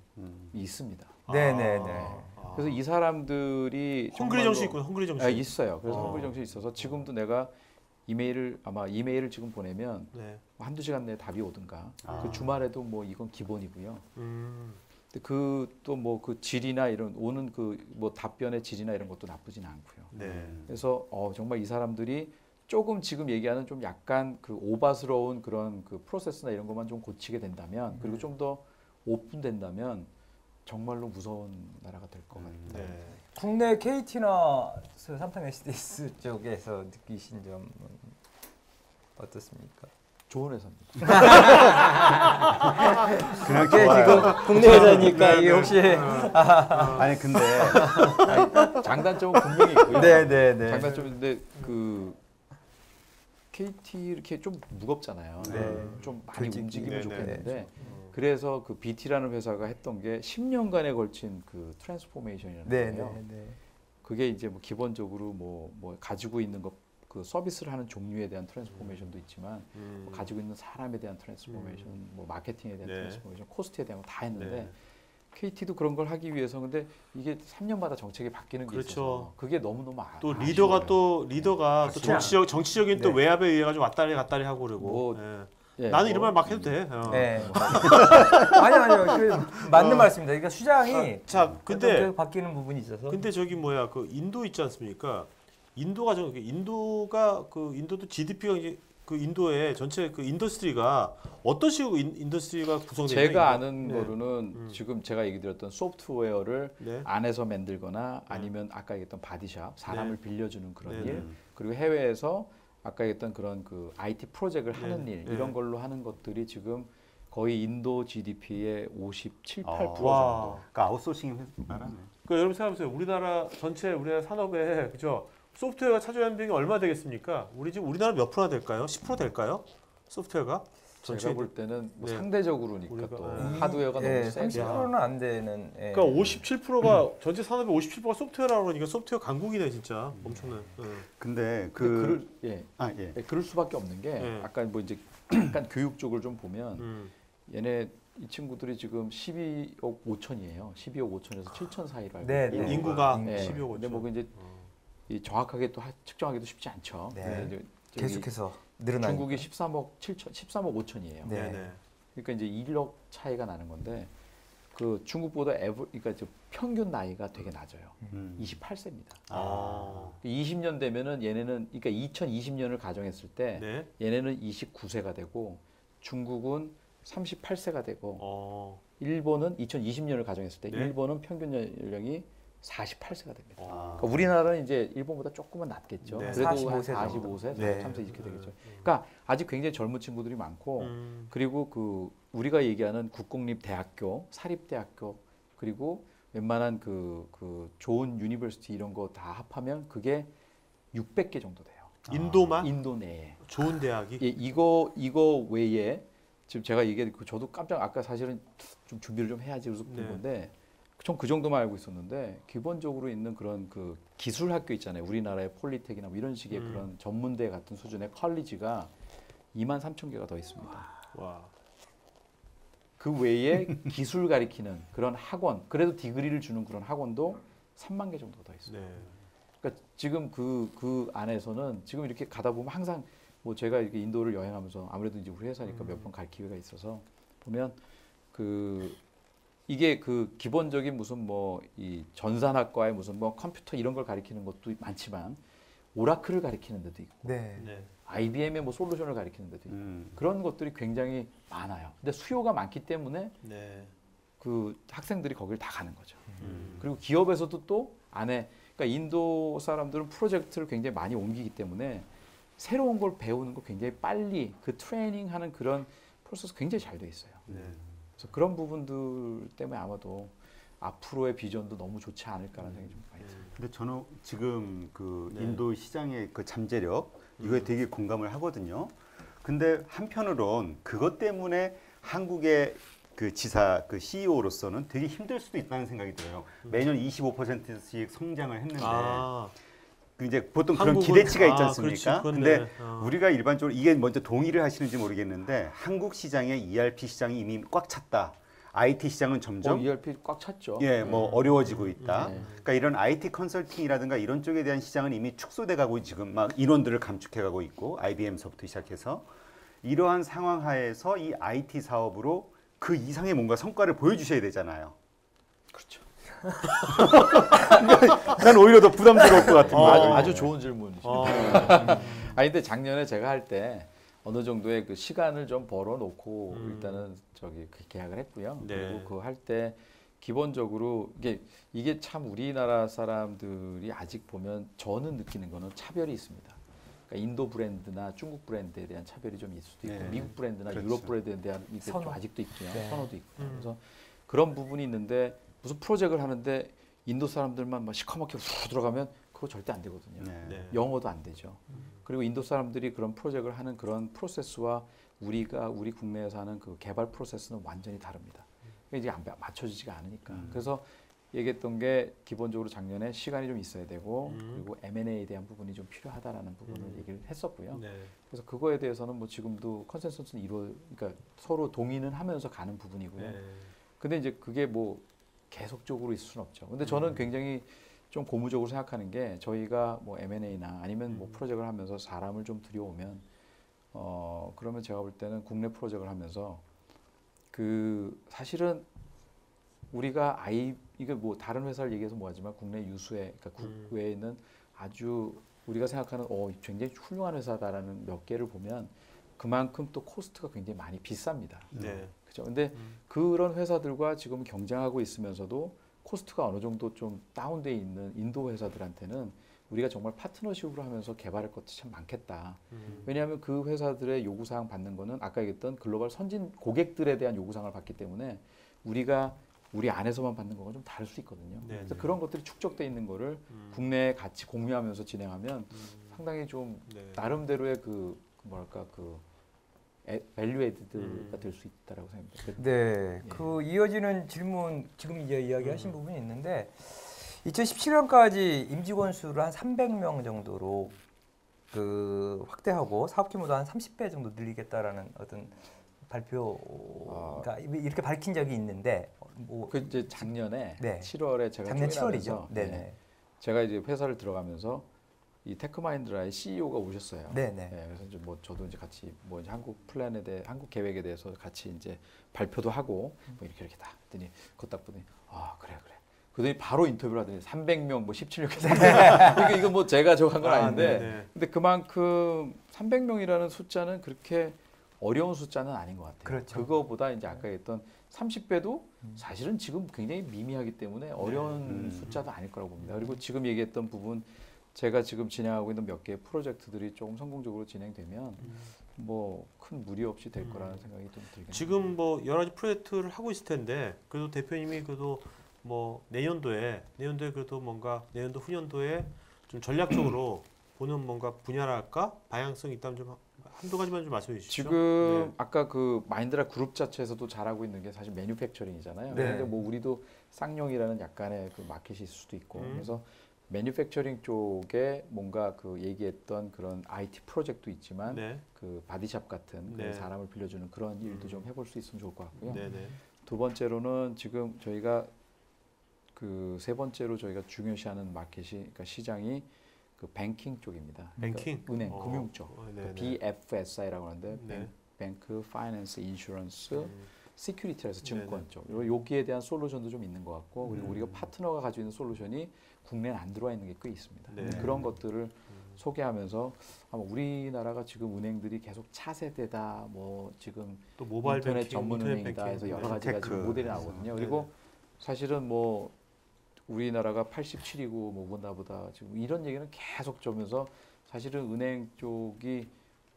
있습니다. 네, 네, 네. 그래서 이 사람들이 헝그리 정말로- 정신 있구나. 헝그리 정신. 있어요. 그래서 헝그리 정신이 있어서 지금도 내가 이메일을 지금 보내면 네. 한두 시간 내에 답이 오든가 그 주말에도 뭐 이건 기본이고요. 근데 그 또 뭐 그 질이나 이런 오는 그 뭐 답변의 질이나 이런 것도 나쁘진 않고요. 네. 그래서 정말 이 사람들이 조금 지금 얘기하는 좀 약간 그 오바스러운 그런 그 프로세스나 이런 것만 좀 고치게 된다면 그리고 좀 더 오픈된다면 정말로 무서운 나라가 될 것 같아요. 네. 국내 KT나 삼성 SDS 쪽에서 느끼신 점은 어떻습니까? 좋은 회사입니다. 그냥 그게 좋아요. 지금 국내 회사니까 이게 혹시 아니 근데 장단점은 분명히 있고요. 네네네. 장단점인데 그 KT 이렇게 좀 무겁잖아요. 네. 좀 많이 조직이. 움직이면 네네. 좋겠는데 그래서 그 BT라는 회사가 했던 게 10년간에 걸친 그 트랜스포메이션이라는 거예요. 네네네. 그게 이제 뭐 기본적으로 뭐 가지고 있는 그 서비스를 하는 종류에 대한 트랜스포메이션도 있지만 뭐 가지고 있는 사람에 대한 트랜스포메이션, 뭐 마케팅에 대한 네. 트랜스포메이션, 코스트에 대한 거 다 했는데 네. KT도 그런 걸 하기 위해서 근데 이게 3년마다 정책이 바뀌는 게 그렇죠. 있어서 그게 너무너무 또 아쉬워요. 리더가 또 정치적인 또 네. 외압에 의해 가지고 왔다리 갔다리 하고 그러고. 뭐, 예. 예, 나는 뭐, 이런 말 막 해도 돼. 네. 아니요. 그 맞는 말씀입니다. 그러니까 수장이 자, 근데 계속 바뀌는 부분이 있어서. 근데 저기 뭐야 그 인도 있지 않습니까? 인도도 GDP가 이제 그 인도의 전체 그 인더스트리가 어떤 식으로 인더스트리가 구성되어 있나요? 제가 아는 네. 거로는 지금 제가 얘기 드렸던 소프트웨어를 네. 안에서 만들거나 아니면 아까 얘기했던 바디샵 사람을 빌려주는 그런 네. 일 그리고 해외에서 아까 얘기했던 그런 그 IT 프로젝트를 네. 하는 일 네. 이런 걸로 하는 것들이 지금 거의 인도 GDP의 57, 8% 정도. 와. 그 아웃소싱 나라네. 그러니까 여러분 생각해보세요. 우리나라 산업에 그죠? 소프트웨어가 차지하는 비용이 얼마 되겠습니까? 우리 지금 우리나라 몇 프로나 될까요? 10% 될까요? 소프트웨어가 제가 볼 때는 뭐 네. 상대적으로니까 우리가, 또 네. 하드웨어가 너무 세죠. 30%는 안 되는. 예. 그러니까 57%가 전체 산업의 57%가 소프트웨어라고 그러니까 소프트웨어 강국이네 진짜. 엄청난. 근데 그럴, 예. 예. 예, 그럴 수밖에 없는 게 네. 아까 뭐 이제 약간 교육 쪽을 좀 보면 음. 얘네 이 친구들이 지금 12억 5천이에요. 12억 5천에서 7천 사이로 알고 네, 있고. 네. 인구가 네. 12억 5천. 근데 뭐 이제 이 정확하게 또 측정하기도 쉽지 않죠. 네. 근데 이제 저기 계속해서 늘어나니까. 중국이 13억 7천, 13억 5천이에요. 네. 네네. 그러니까 이제 1억 차이가 나는 건데 그 중국보다 그러니까 저 평균 나이가 되게 낮아요. 28세입니다. 아. 20년 되면은 얘네는 그러니까 2020년을 가정했을 때 네. 얘네는 29세가 되고 중국은 38세가 되고 어. 일본은 2020년을 가정했을 때 네. 일본은 평균 연령이 48세가 됩니다. 아. 그러니까 우리나라는 이제 일본보다 조금은 낮겠죠. 네. 그래도 한 45세 45세, 네. 43세 이렇게 되겠죠. 그러니까 아직 굉장히 젊은 친구들이 많고 음. 그리고 그 우리가 얘기하는 국공립 대학교, 사립 대학교 그리고 웬만한 그 좋은 유니버시티 이런 거 다 합하면 그게 600개 정도 돼요. 인도만 인도 내에. 좋은 대학이. 예, 이거 외에 지금 제가 얘기했고 저도 깜짝 아까 사실은 좀 준비를 좀 해야지 그래서 본 네. 건데 전 그 정도만 알고 있었는데 기본적으로 있는 그런 그 기술 학교 있잖아요. 우리나라의 폴리텍이나 뭐 이런 식의 그런 전문대 같은 수준의 컬리지가 23,000개가 더 있습니다. 와. 그 외에 기술 가리키는 그런 학원, 그래도 디그리를 주는 그런 학원도 3만 개 정도 더 있어요. 네. 그러니까 지금 그 안에서는 지금 이렇게 가다 보면 항상 뭐 제가 이렇게 인도를 여행하면서 아무래도 이제 우리 회사니까 몇 번 갈 기회가 있어서 보면 이게 그 기본적인 무슨 뭐 이 전산학과의 무슨 뭐 컴퓨터 이런 걸 가리키는 것도 많지만 오라클을 가리키는 데도 있고 네. 네. IBM의 뭐 솔루션을 가리키는 데도 있고 그런 것들이 굉장히 많아요. 근데 수요가 많기 때문에 네. 그 학생들이 거길 다 가는 거죠. 음. 그리고 기업에서도 또 안에 그러니까 인도 사람들은 프로젝트를 굉장히 많이 옮기기 때문에 새로운 걸 배우는 거 굉장히 빨리 그 트레이닝하는 그런 프로세스 굉장히 잘 돼 있어요. 네. 그래서 그런 부분들 때문에 아마도 앞으로의 비전도 너무 좋지 않을까라는 생각이 좀 많이 듭니다. 근데 저는 지금 그 네. 인도 시장의 그 잠재력 이거에 되게 공감을 하거든요. 근데 한편으론 그것 때문에 한국의 그 지사 그 CEO로서는 되게 힘들 수도 있다는 생각이 들어요. 매년 25%씩 성장을 했는데 아. 그 이제 보통 그런 한국은- 기대치가 있지 아, 않습니까? 그렇지, 근데 그건데, 우리가 일반적으로 이게 먼저 동의를 하시는지 모르겠는데 한국 시장의 ERP 시장이 이미 꽉 찼다. IT 시장은 점점 ERP 꽉 찼죠. 예, 뭐 어려워지고 있다. 네. 그러니까 이런 IT 컨설팅이라든가 이런 쪽에 대한 시장은 이미 축소돼 가고 지금 막 인원들을 감축해 가고 있고 IBM서부터 시작해서 이러한 상황 하에서 이 IT 사업으로 그 이상의 뭔가 성과를 보여주셔야 되잖아요. 그렇죠. 난 오히려 더 부담스러울 것 같은데. 아주 좋은 질문이시죠. 아니 근데 작년에 제가 할 때 어느 정도의 그 시간을 좀 벌어 놓고 일단은 저기 그 계약을 했고요. 네. 그리고 그 할 때 기본적으로 이게 참 우리나라 사람들이 아직 보면 저는 느끼는 거는 차별이 있습니다. 그러니까 인도 브랜드나 중국 브랜드에 대한 차별이 좀 있을 수도 있고 네. 미국 브랜드나 그렇죠. 유럽 브랜드에 대한 이게 좀 선호. 아직도 있고요. 네. 선호도 있고. 그래서 그런 부분이 있는데 무슨 프로젝트를 하는데 인도 사람들만 막 시커멓게 후 들어가면 그거 절대 안 되거든요. 네. 네. 영어도 안 되죠. 그리고 인도 사람들이 그런 프로젝트를 하는 그런 프로세스와 우리 국내에서 하는 그 개발 프로세스는 완전히 다릅니다. 이제 맞춰지지가 않으니까. 그래서 얘기했던 게 기본적으로 작년에 시간이 좀 있어야 되고 그리고 M&A에 대한 부분이 좀 필요하다라는 부분을 얘기를 했었고요. 네. 그래서 그거에 대해서는 뭐 지금도 컨센서스는 그러니까 서로 동의는 하면서 가는 부분이고요. 네. 근데 이제 그게 뭐 계속적으로 있을 수는 없죠. 근데 저는 굉장히 좀 고무적으로 생각하는 게 저희가 뭐 M&A나 아니면 뭐 프로젝트를 하면서 사람을 좀 들여오면 그러면 제가 볼 때는 국내 프로젝트를 하면서 그 사실은 우리가 이게 뭐 다른 회사를 얘기해서 뭐하지만 국내 유수의 그러니까 국외에 있는 아주 우리가 생각하는 굉장히 훌륭한 회사다라는 몇 개를 보면 그만큼 또 코스트가 굉장히 많이 비쌉니다. 네. 그죠? 근데 그런 회사들과 지금 경쟁하고 있으면서도 코스트가 어느 정도 좀 다운돼 있는 인도 회사들한테는 우리가 정말 파트너십으로 하면서 개발할 것이 참 많겠다. 왜냐하면 그 회사들의 요구사항 받는 거는 아까 얘기했던 글로벌 선진 고객들에 대한 요구사항을 받기 때문에 우리가 우리 안에서만 받는 거가 좀 다를 수 있거든요. 네, 그래서 네. 그런 것들이 축적돼 있는 거를 국내에 같이 공유하면서 진행하면 상당히 좀 네. 나름대로의 뭐랄까 밸류 에디드가 될 수 있다라고 생각합니다. 네, 예. 그 이어지는 질문 지금 이제 이야기하신 부분이 있는데 2017년까지 임직원 수를 한 300명 정도로 그 확대하고 사업 규모도 한 30배 정도 늘리겠다라는 어떤 발표가 이렇게 밝힌 적이 있는데 뭐 그 이제 작년에 네. 7월에 제가 작년 조인하면서 7월이죠. 네네. 제가 이제 회사를 들어가면서 이 테크마인드라의 CEO가 오셨어요. 네네. 네, 그래서 이제 뭐 저도 이제 같이 뭐 이제 한국 플랜에 대해 한국 계획에 대해서 같이 이제 발표도 하고 뭐 이렇게 다 했더니 그거 딱 보더니 아 그래. 그더니 바로 인터뷰를 하더니 300명 뭐 17년 그러니까 이거 뭐 제가 저거 한 건 아닌데 네네. 근데 그만큼 300명이라는 숫자는 그렇게 어려운 숫자는 아닌 것 같아요. 그렇죠. 그거보다 이제 아까 했던 30배도 사실은 지금 굉장히 미미하기 때문에 어려운 숫자도 아닐 거라고 봅니다. 그리고 지금 얘기했던 부분 제가 지금 진행하고 있는 몇 개의 프로젝트들이 조금 성공적으로 진행되면 뭐 큰 무리 없이 될 거라는 생각이 좀 들긴 지금 뭐 여러 가지 프로젝트를 하고 있을 텐데 그래도 대표님이 그래도 뭐 내년도에 그래도 뭔가 내년도 후년도에 좀 전략적으로 보는 뭔가 분야랄까 방향성이 있다면 좀 한두 가지만 좀 말씀해 주시죠. 지금 아까 그 마인드라 그룹 자체에서도 잘하고 있는 게 사실 매뉴팩처링이잖아요. 네. 근데 뭐 우리도 쌍용이라는 약간의 그 마켓이 있을 수도 있고 그래서 매뉴팩처링 쪽에 뭔가 그 얘기했던 그런 IT 프로젝트도 있지만 네. 그 바디샵 같은 네. 그 사람을 빌려주는 그런 일도 좀 해볼 수 있으면 좋을 것 같고요. 네네. 두 번째로는 지금 저희가 그 세 번째로 저희가 중요시하는 마켓이 그러니까 시장이 그 뱅킹 쪽입니다. 뱅킹? 그러니까 은행, 금융 쪽. 네네. BFSI라고 하는데 네. 뱅크, 파이낸스, 인슈런스, 시큐리티에서 증권 네네. 쪽. 그리고 여기에 대한 솔루션도 좀 있는 것 같고 그리고 우리가 파트너가 가지고 있는 솔루션이 국내에 안 들어와 있는 게 꽤 있습니다. 네. 그런 것들을 소개하면서 아마 우리나라가 지금 은행들이 계속 차세대다, 뭐 지금 또 모바일 인터넷 뱅킹, 전문 인터넷 은행이다 뱅킹. 해서 여러 네. 가지가 테크. 지금 모델이 나오거든요. 그리고 사실은 뭐 우리나라가 87이고 뭐 우리나라보다 지금 이런 얘기는 계속 저면서 사실은 은행 쪽이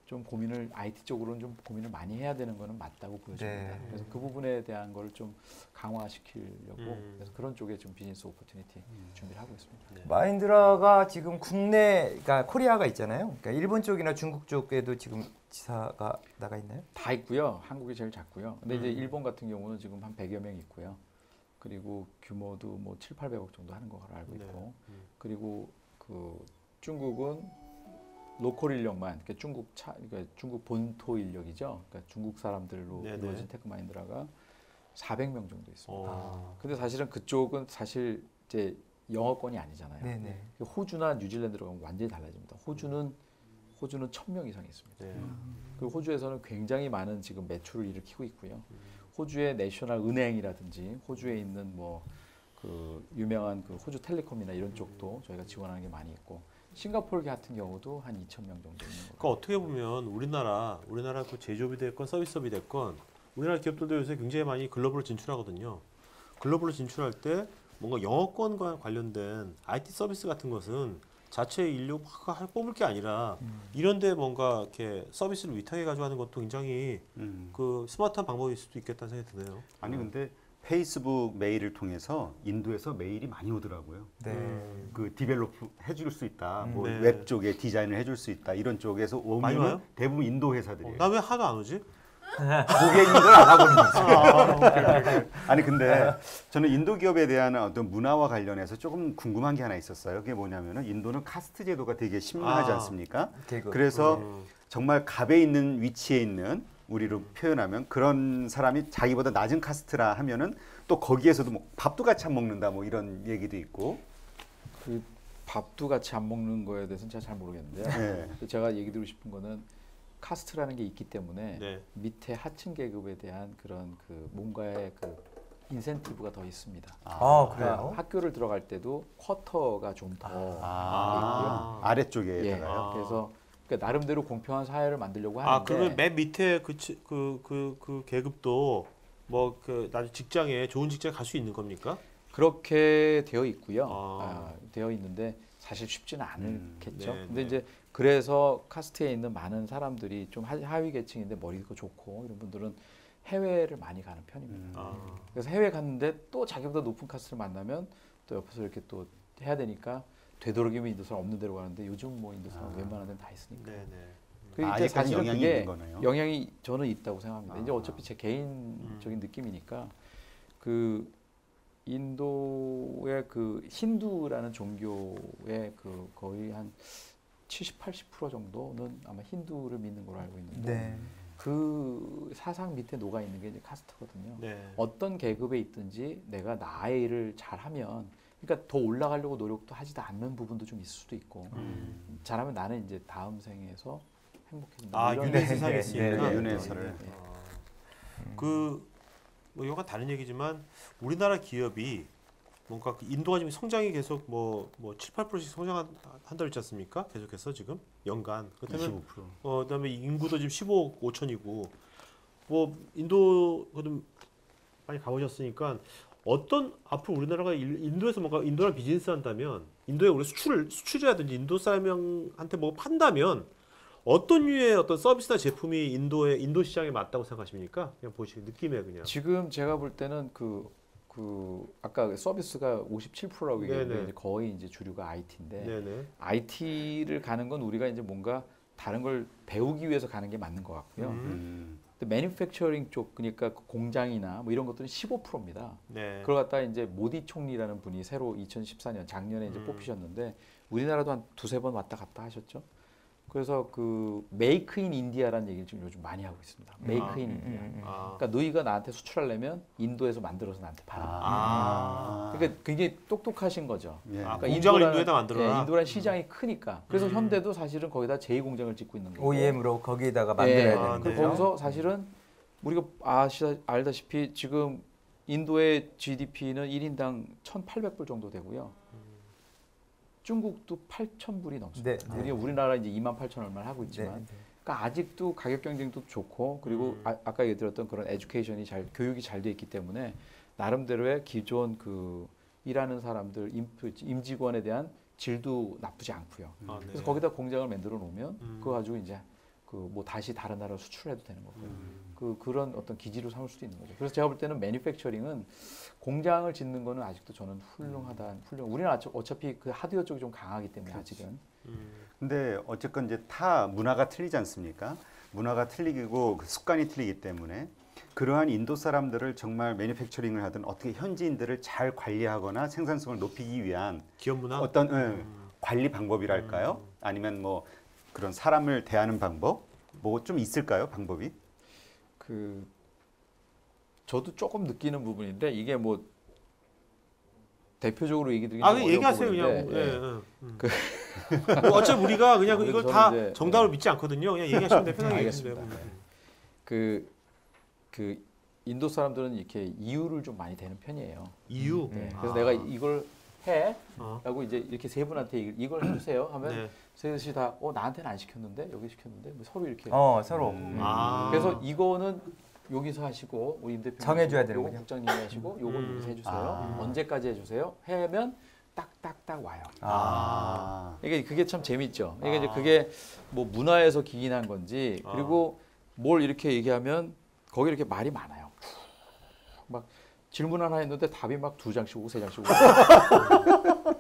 좀 고민을 IT 쪽으로는 좀 고민을 많이 해야 되는 거는 맞다고 보여집니다. 네. 그래서 그 부분에 대한 걸 좀 강화시키려고 그래서 그런 쪽에 좀 비즈니스 오퍼튜니티 준비를 하고 있습니다. 네. 마인드라가 지금 국내, 그러니까 코리아가 있잖아요. 그러니까 일본 쪽이나 중국 쪽에도 지금 지사가 나가 있나요? 다 있고요. 한국이 제일 작고요. 근데 이제 일본 같은 경우는 지금 한 100여 명 있고요. 그리고 규모도 뭐 7, 800억 정도 하는 걸로 알고 있고. 그리고 그 중국은 로컬 인력만, 그러니까 그러니까 중국 본토 인력이죠. 그러니까 중국 사람들로 네네. 이루어진 테크마인드라가 400명 정도 있습니다. 어. 근데 사실은 그쪽은 사실 이제 영어권이 아니잖아요. 네네. 호주나 뉴질랜드로 가면 완전히 달라집니다. 호주는 1000명 이상 있습니다. 네. 그리고 호주에서는 굉장히 많은 지금 매출을 일으키고 있고요. 호주의 내셔널 은행이라든지 호주에 있는 뭐 그 유명한 그 호주 텔레콤이나 이런 쪽도 저희가 지원하는 게 많이 있고 싱가포르 같은 경우도 한 2,000명 정도 있는 거예요. 그러니까 어떻게 보면 우리나라 그 제조업이 됐건 서비스업이 됐건 우리나라 기업들도 요새 굉장히 많이 글로벌로 진출하거든요. 글로벌로 진출할 때 뭔가 영어권과 관련된 IT 서비스 같은 것은 자체 인력 막 뽑을 게 아니라 이런데 뭔가 이렇게 서비스를 위탁해 가지고 하는 것도 굉장히 그 스마트한 방법일 수도 있겠다는 생각이 드네요. 아니 근데 페이스북 메일을 통해서 인도에서 메일이 많이 오더라고요. 네. 그 디벨롭 해줄 수 있다, 뭐 네. 웹 쪽에 디자인을 해줄 수 있다 이런 쪽에서 많이 와요? 오면 대부분 인도 회사들이에요. 나 왜 하도 안 오지? 고객인 걸 알아보는 거죠. 아니 근데 저는 인도 기업에 대한 어떤 문화와 관련해서 조금 궁금한 게 하나 있었어요. 그게 뭐냐면은 인도는 카스트 제도가 되게 심하지 않습니까? 계급. 그래서 정말 갑에 있는 위치에 있는 우리로 표현하면 그런 사람이 자기보다 낮은 카스트라 하면은 또 거기에서도 뭐 밥도 같이 안 먹는다 뭐 이런 얘기도 있고. 그 밥도 같이 안 먹는 거에 대해서는 제가 잘 모르겠는데요. 네. 제가 얘기 드리고 싶은 거는 카스트라는 게 있기 때문에 네. 밑에 하층 계급에 대한 그런 그 뭔가의 그 인센티브가 더 있습니다. 아, 그러니까 그래요? 학교를 들어갈 때도 쿼터가 좀 더 아래쪽에다가요. 아. 그래서 그러니까 나름대로 공평한 사회를 만들려고 아, 하는데 그러면 맨 밑에 그 계급도 뭐 그 나중에 직장에 좋은 직장에 갈 수 있는 겁니까? 그렇게 되어 있고요. 아. 되어 있는데 사실 쉽지는 않겠죠. 네, 근데 네. 이제 그래서 카스트에 있는 많은 사람들이 좀 하위 계층인데 머리가 좋고 이런 분들은 해외를 많이 가는 편입니다. 아. 그래서 해외 갔는데 또 자기보다 높은 카스트를 만나면 또 옆에서 이렇게 또 해야 되니까 되도록이면 인도 사람 없는 데로 가는데 요즘 뭐 인도 사람 웬만한 데는 다 있으니까. 네네. 그 이제 아직까지 사실은 영향이 그게 있는 거네요. 영향이 저는 있다고 생각합니다. 이제 아. 어차피 제 개인적인 느낌이니까 그 인도의 그 힌두라는 종교의 그 거의 한 70, 80% 정도는 아마 힌두를 믿는 걸로 알고 있는데 네. 그 사상 밑에 녹아 있는 게 이제 카스트거든요. 네. 어떤 계급에 있든지 내가 나의 일을 잘하면, 그러니까 더 올라가려고 노력도 하지도 않는 부분도 좀 있을 수도 있고, 잘하면 나는 이제 다음 생에서 행복해진다. 아, 이런 윤회에서 네, 사겠으니까. 네, 윤회사를. 뭐 이건 다른 얘기지만 우리나라 기업이 뭔가 그 인도가 지금 성장이 계속 뭐 7, 8%씩 성장한다고 했지 않습니까? 계속해서 지금 연간. 그렇다면 25%. 그다음에 인구도 지금 15억 5천이고 뭐 인도 그좀 많이 가보셨으니까 어떤 앞으로 우리나라가 인도에서 뭔가 인도랑 비즈니스 한다면 인도에 우리 수출이라든지 인도 사람한테 뭐 판다면 어떤 류의 어떤 서비스나 제품이 인도 시장에 맞다고 생각하십니까? 그냥 보시기 느낌에 그냥. 지금 제가 볼 때는 그 아까 서비스가 57%라고 얘기했는데 네네. 이제 거의 이제 주류가 IT인데 네네. IT를 가는 건 우리가 이제 뭔가 다른 걸 배우기 위해서 가는 게 맞는 것 같고요. 근데 매니팩처링 쪽, 그러니까 공장이나 뭐 이런 것들은 15%입니다. 네. 그걸 갖다가 이제 모디 총리라는 분이 새로 2014년 작년에 이제 뽑히셨는데 우리나라도 한 두세 번 왔다 갔다 하셨죠. 그래서 그 메이크 인 인디아라는 얘기를 지금 요즘 많이 하고 있습니다. 메이크 인 인디아. 아. 그러니까 너희가 나한테 수출하려면 인도에서 만들어서 나한테 팔아. 아. 그러니까 굉장히 똑똑하신 거죠. 예. 아, 그러니까 공장을 인도라는- 인도에다 만들어라. 네, 인도라는 시장이 크니까. 그래서 현대도 사실은 거기다 제2공장을 짓고 있는 거고. OEM으로 거기에다가 만들어야 예, 되는 아, 거죠. 네. 거기서 사실은 우리가 알다시피 지금 인도의 GDP는 1인당 1,800불 정도 되고요. 중국도 8,000불이 넘습니다. 네, 네. 우리나라 이제 28,000 얼마 하고 네, 있지만, 네. 그러니까 아직도 가격 경쟁도 좋고, 그리고 아까 얘기 드렸던 그런 에듀케이션이 교육이 잘 돼 있기 때문에 나름대로의 기존 그 일하는 사람들 임직원에 대한 질도 나쁘지 않고요. 아, 네. 그래서 거기다 공장을 만들어 놓으면 그거 가지고 이제 그 뭐 다시 다른 나라로 수출해도 되는 거고요. 그런 어떤 기지로 삼을 수도 있는 거죠. 그래서 제가 볼 때는 매니팩처링은 공장을 짓는 거는 아직도 저는 우리는 어차피 그 하드웨어 쪽이 좀 강하기 때문에 아직은. 근데 어쨌건 이제 타 문화가 틀리지 않습니까? 문화가 틀리고 그 습관이 틀리기 때문에 그러한 인도 사람들을 정말 매니팩처링을 하든 어떻게 현지인들을 잘 관리하거나 생산성을 높이기 위한 기업 문화? 어떤 관리 방법이랄까요? 아니면 뭐 그런 사람을 대하는 방법? 뭐 좀 있을까요? 방법이? 저도 조금 느끼는 부분인데 이게 뭐 대표적으로 얘기 드리기 아, 좀 그냥 어려운 얘기하세요 그냥. 부분인데, 뭐 어차피 우리가 그냥 이걸 저는 다 이제, 정답을 믿지 않거든요. 그냥 얘기하시면 돼요. 편하게 얘기하시면 알겠습니다. 돼요. 그 인도 사람들은 이렇게 이유를 좀 많이 대는 편이에요. 이유. 네, 그래서 아. 내가 이걸 해 어. 라고 이제 이렇게 세 분한테 이걸 해주세요 하면 네. 셋이 다 나한테는 안 시켰는데 여기 시켰는데 뭐 서로 이렇게 서로. 아. 그래서 이거는 여기서 하시고 우리 임 대표님 정해줘야 하시고, 요거 되는군요. 국장님이 하시고 요건 여기서 해주세요. 언제까지 해주세요? 하면 딱딱딱 와요. 이게 그게 참 재밌죠. 이게 이제 그게 뭐 문화에서 기인한 건지 그리고 뭘 이렇게 얘기하면 거기 이렇게 말이 많아요. 막 질문 하나 했는데 답이 막 2장씩 오고 3장씩 오고.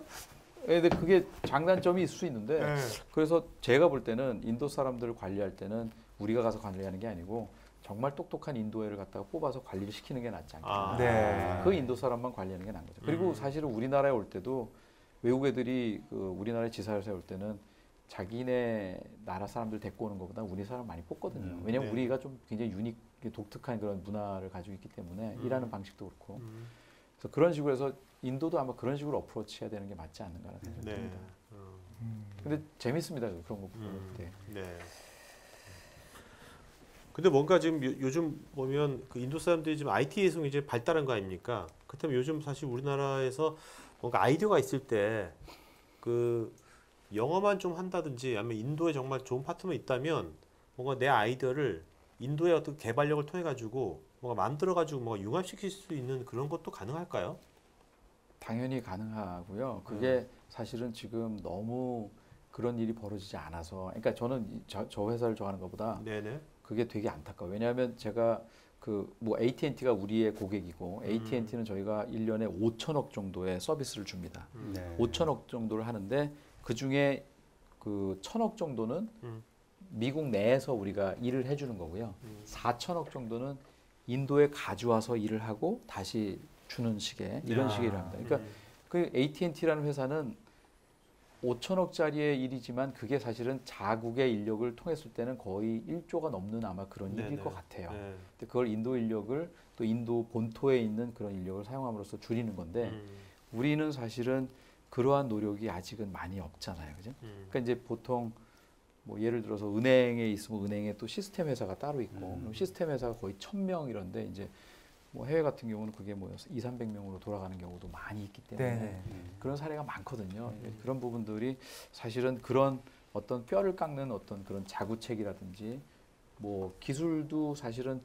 근데 그게 장단점이 있을 수 있는데 네. 그래서 제가 볼 때는 인도 사람들을 관리할 때는 우리가 가서 관리하는 게 아니고 정말 똑똑한 인도애를 갖다가 뽑아서 관리를 시키는 게 낫지 않겠나. 아. 네. 그 인도 사람만 관리하는 게 나은 거죠. 그리고 사실은 우리나라에 올 때도 외국 애들이 그 우리나라에 지사를 올 때는 자기네 나라 사람들 데리고 오는 것보다 우리 사람 많이 뽑거든요. 왜냐면 네. 우리가 좀 굉장히 독특한 그런 문화를 가지고 있기 때문에 일하는 방식도 그렇고. 그래서 그런 식으로 해서 인도도 아마 그런 식으로 어프로치해야 되는 게 맞지 않는가라는 생각이 네. 듭니다. 근데 재밌습니다. 그런 거 보면. 네. 네. 근데 뭔가 지금 요즘 보면 그 인도 사람들이 지금 IT에서 이제 발달한 거 아닙니까? 그렇다면 요즘 사실 우리나라에서 뭔가 아이디어가 있을 때 그 영어만 좀 한다든지 아니면 인도에 정말 좋은 파트너 있다면 뭔가 내 아이디어를 인도의 어떤 개발력을 통해 가지고 뭔가 만들어 가지고 뭔가 융합시킬 수 있는 그런 것도 가능할까요? 당연히 가능하고요. 그게 사실은 지금 너무 그런 일이 벌어지지 않아서, 그러니까 저는 저 회사를 좋아하는 것보다 네네. 그게 되게 안타까워요. 왜냐하면 제가 그 뭐 AT&T가 우리의 고객이고 AT&T는 저희가 1년에 5천억 정도의 서비스를 줍니다. 네. 5천억 정도를 하는데 그 중에 그 1,000억 정도는 미국 내에서 우리가 일을 해주는 거고요. 4천억 정도는 인도에 가져와서 일을 하고 다시 주는 식의 이런 식의 일을 합니다. 그러니까 그 AT&T라는 회사는 5천억짜리의 일이지만 그게 사실은 자국의 인력을 통했을 때는 거의 1조가 넘는 아마 그런 일일 네네. 것 같아요. 네. 근데 그걸 인도 인력을 또 인도 본토에 있는 그런 인력을 사용함으로써 줄이는 건데 우리는 사실은 그러한 노력이 아직은 많이 없잖아요. 그죠? 그러니까 이제 보통 뭐 예를 들어서 은행에 있으면 은행에 또 시스템 회사가 따로 있고 그럼 시스템 회사가 거의 1,000명 이런데 이제 뭐 해외 같은 경우는 그게 뭐 200~300명으로 돌아가는 경우도 많이 있기 때문에 네. 그런 사례가 많거든요. 그런 부분들이 사실은 그런 어떤 뼈를 깎는 어떤 그런 자구책이라든지 뭐 기술도 사실은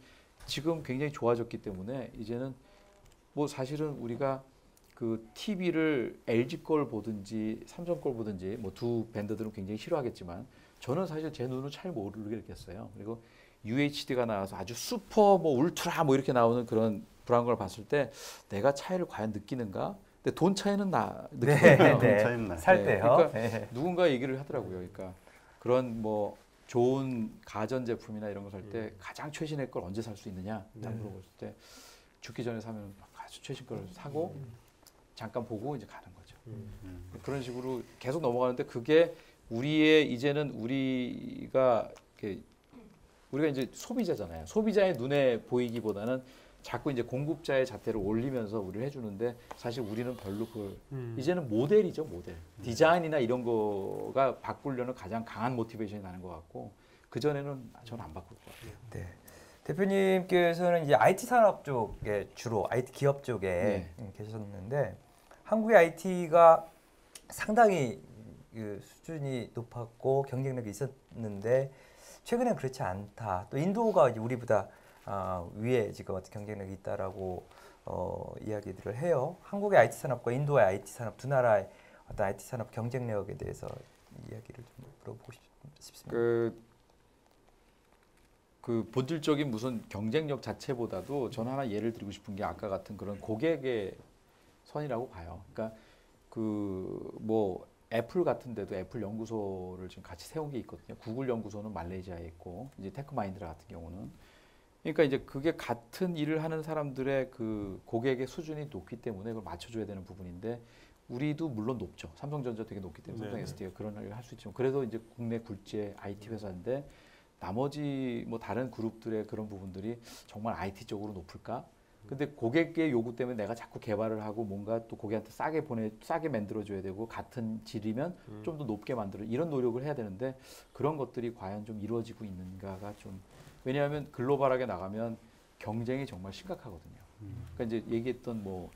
지금 굉장히 좋아졌기 때문에 이제는 뭐 사실은 우리가 그 TV를 LG 걸 보든지 삼성 걸 보든지 뭐 두 밴드들은 굉장히 싫어하겠지만 저는 사실 제 눈으로 잘 모르겠어요. 그리고 UHD가 나와서 아주 슈퍼 뭐 울트라 뭐 이렇게 나오는 그런 브라운 걸 봤을 때 내가 차이를 과연 느끼는가? 근데 돈 차이는 나 느끼거든요. 차이는 나요. 살 네, 때요. 그러니까 네. 누군가 얘기를 하더라고요. 그러니까 그런 뭐 좋은 가전 제품이나 이런 거 살 때 가장 최신의 걸 언제 살 수 있느냐? 딱 물어봤을 때 죽기 전에 사면 아주 최신 걸 사고 잠깐 보고 이제 가는 거죠. 그런 식으로 계속 넘어가는데 그게 우리의 이제는 우리가 이제 소비자잖아요. 소비자의 눈에 보이기보다는 자꾸 이제 공급자의 잣대를 올리면서 우리를 해주는데 사실 우리는 별로 이제는 모델이죠, 모델. 디자인이나 이런 거가 바꾸려는 가장 강한 모티베이션이 나는 것 같고 그 전에는 저는 안 바꿀 것 같아요. 네. 대표님께서는 이제 IT 산업 쪽에 주로 IT 기업 쪽에 계셨는데 한국의 IT가 상당히 그 수준이 높았고 경쟁력이 있었는데 최근엔 그렇지 않다. 또 인도가 이제 우리보다 위에 지금 어떤 경쟁력이 있다라고 이야기들을 해요. 한국의 IT 산업과 인도의 IT 산업 두 나라의 어떤 IT 산업 경쟁력에 대해서 이야기를 좀 물어보고 싶습니다. 그 본질적인 무슨 경쟁력 자체보다도 저는 하나 예를 드리고 싶은 게 아까 같은 그런 고객의 선이라고 봐요. 그러니까 그 뭐 애플 같은 데도 애플 연구소를 지금 같이 세운 게 있거든요. 구글 연구소는 말레이시아에 있고 이제 테크마인드라 같은 경우는 그러니까 이제 그게 같은 일을 하는 사람들의 그 고객의 수준이 높기 때문에 그걸 맞춰줘야 되는 부분인데 우리도 물론 높죠. 삼성전자 되게 높기 때문에 삼성 SD가 그런 일을 할 수 있지만 그래도 이제 국내 굴지의 IT 회사인데 나머지 뭐 다른 그룹들의 그런 부분들이 정말 IT 쪽으로 높을까? 근데 고객의 요구 때문에 내가 자꾸 개발을 하고 뭔가 또 고객한테 싸게 만들어줘야 되고 같은 질이면 좀 더 높게 만들어 이런 노력을 해야 되는데 그런 것들이 과연 좀 이루어지고 있는가가 좀 왜냐하면 글로벌하게 나가면 경쟁이 정말 심각하거든요. 그러니까 이제 얘기했던 뭐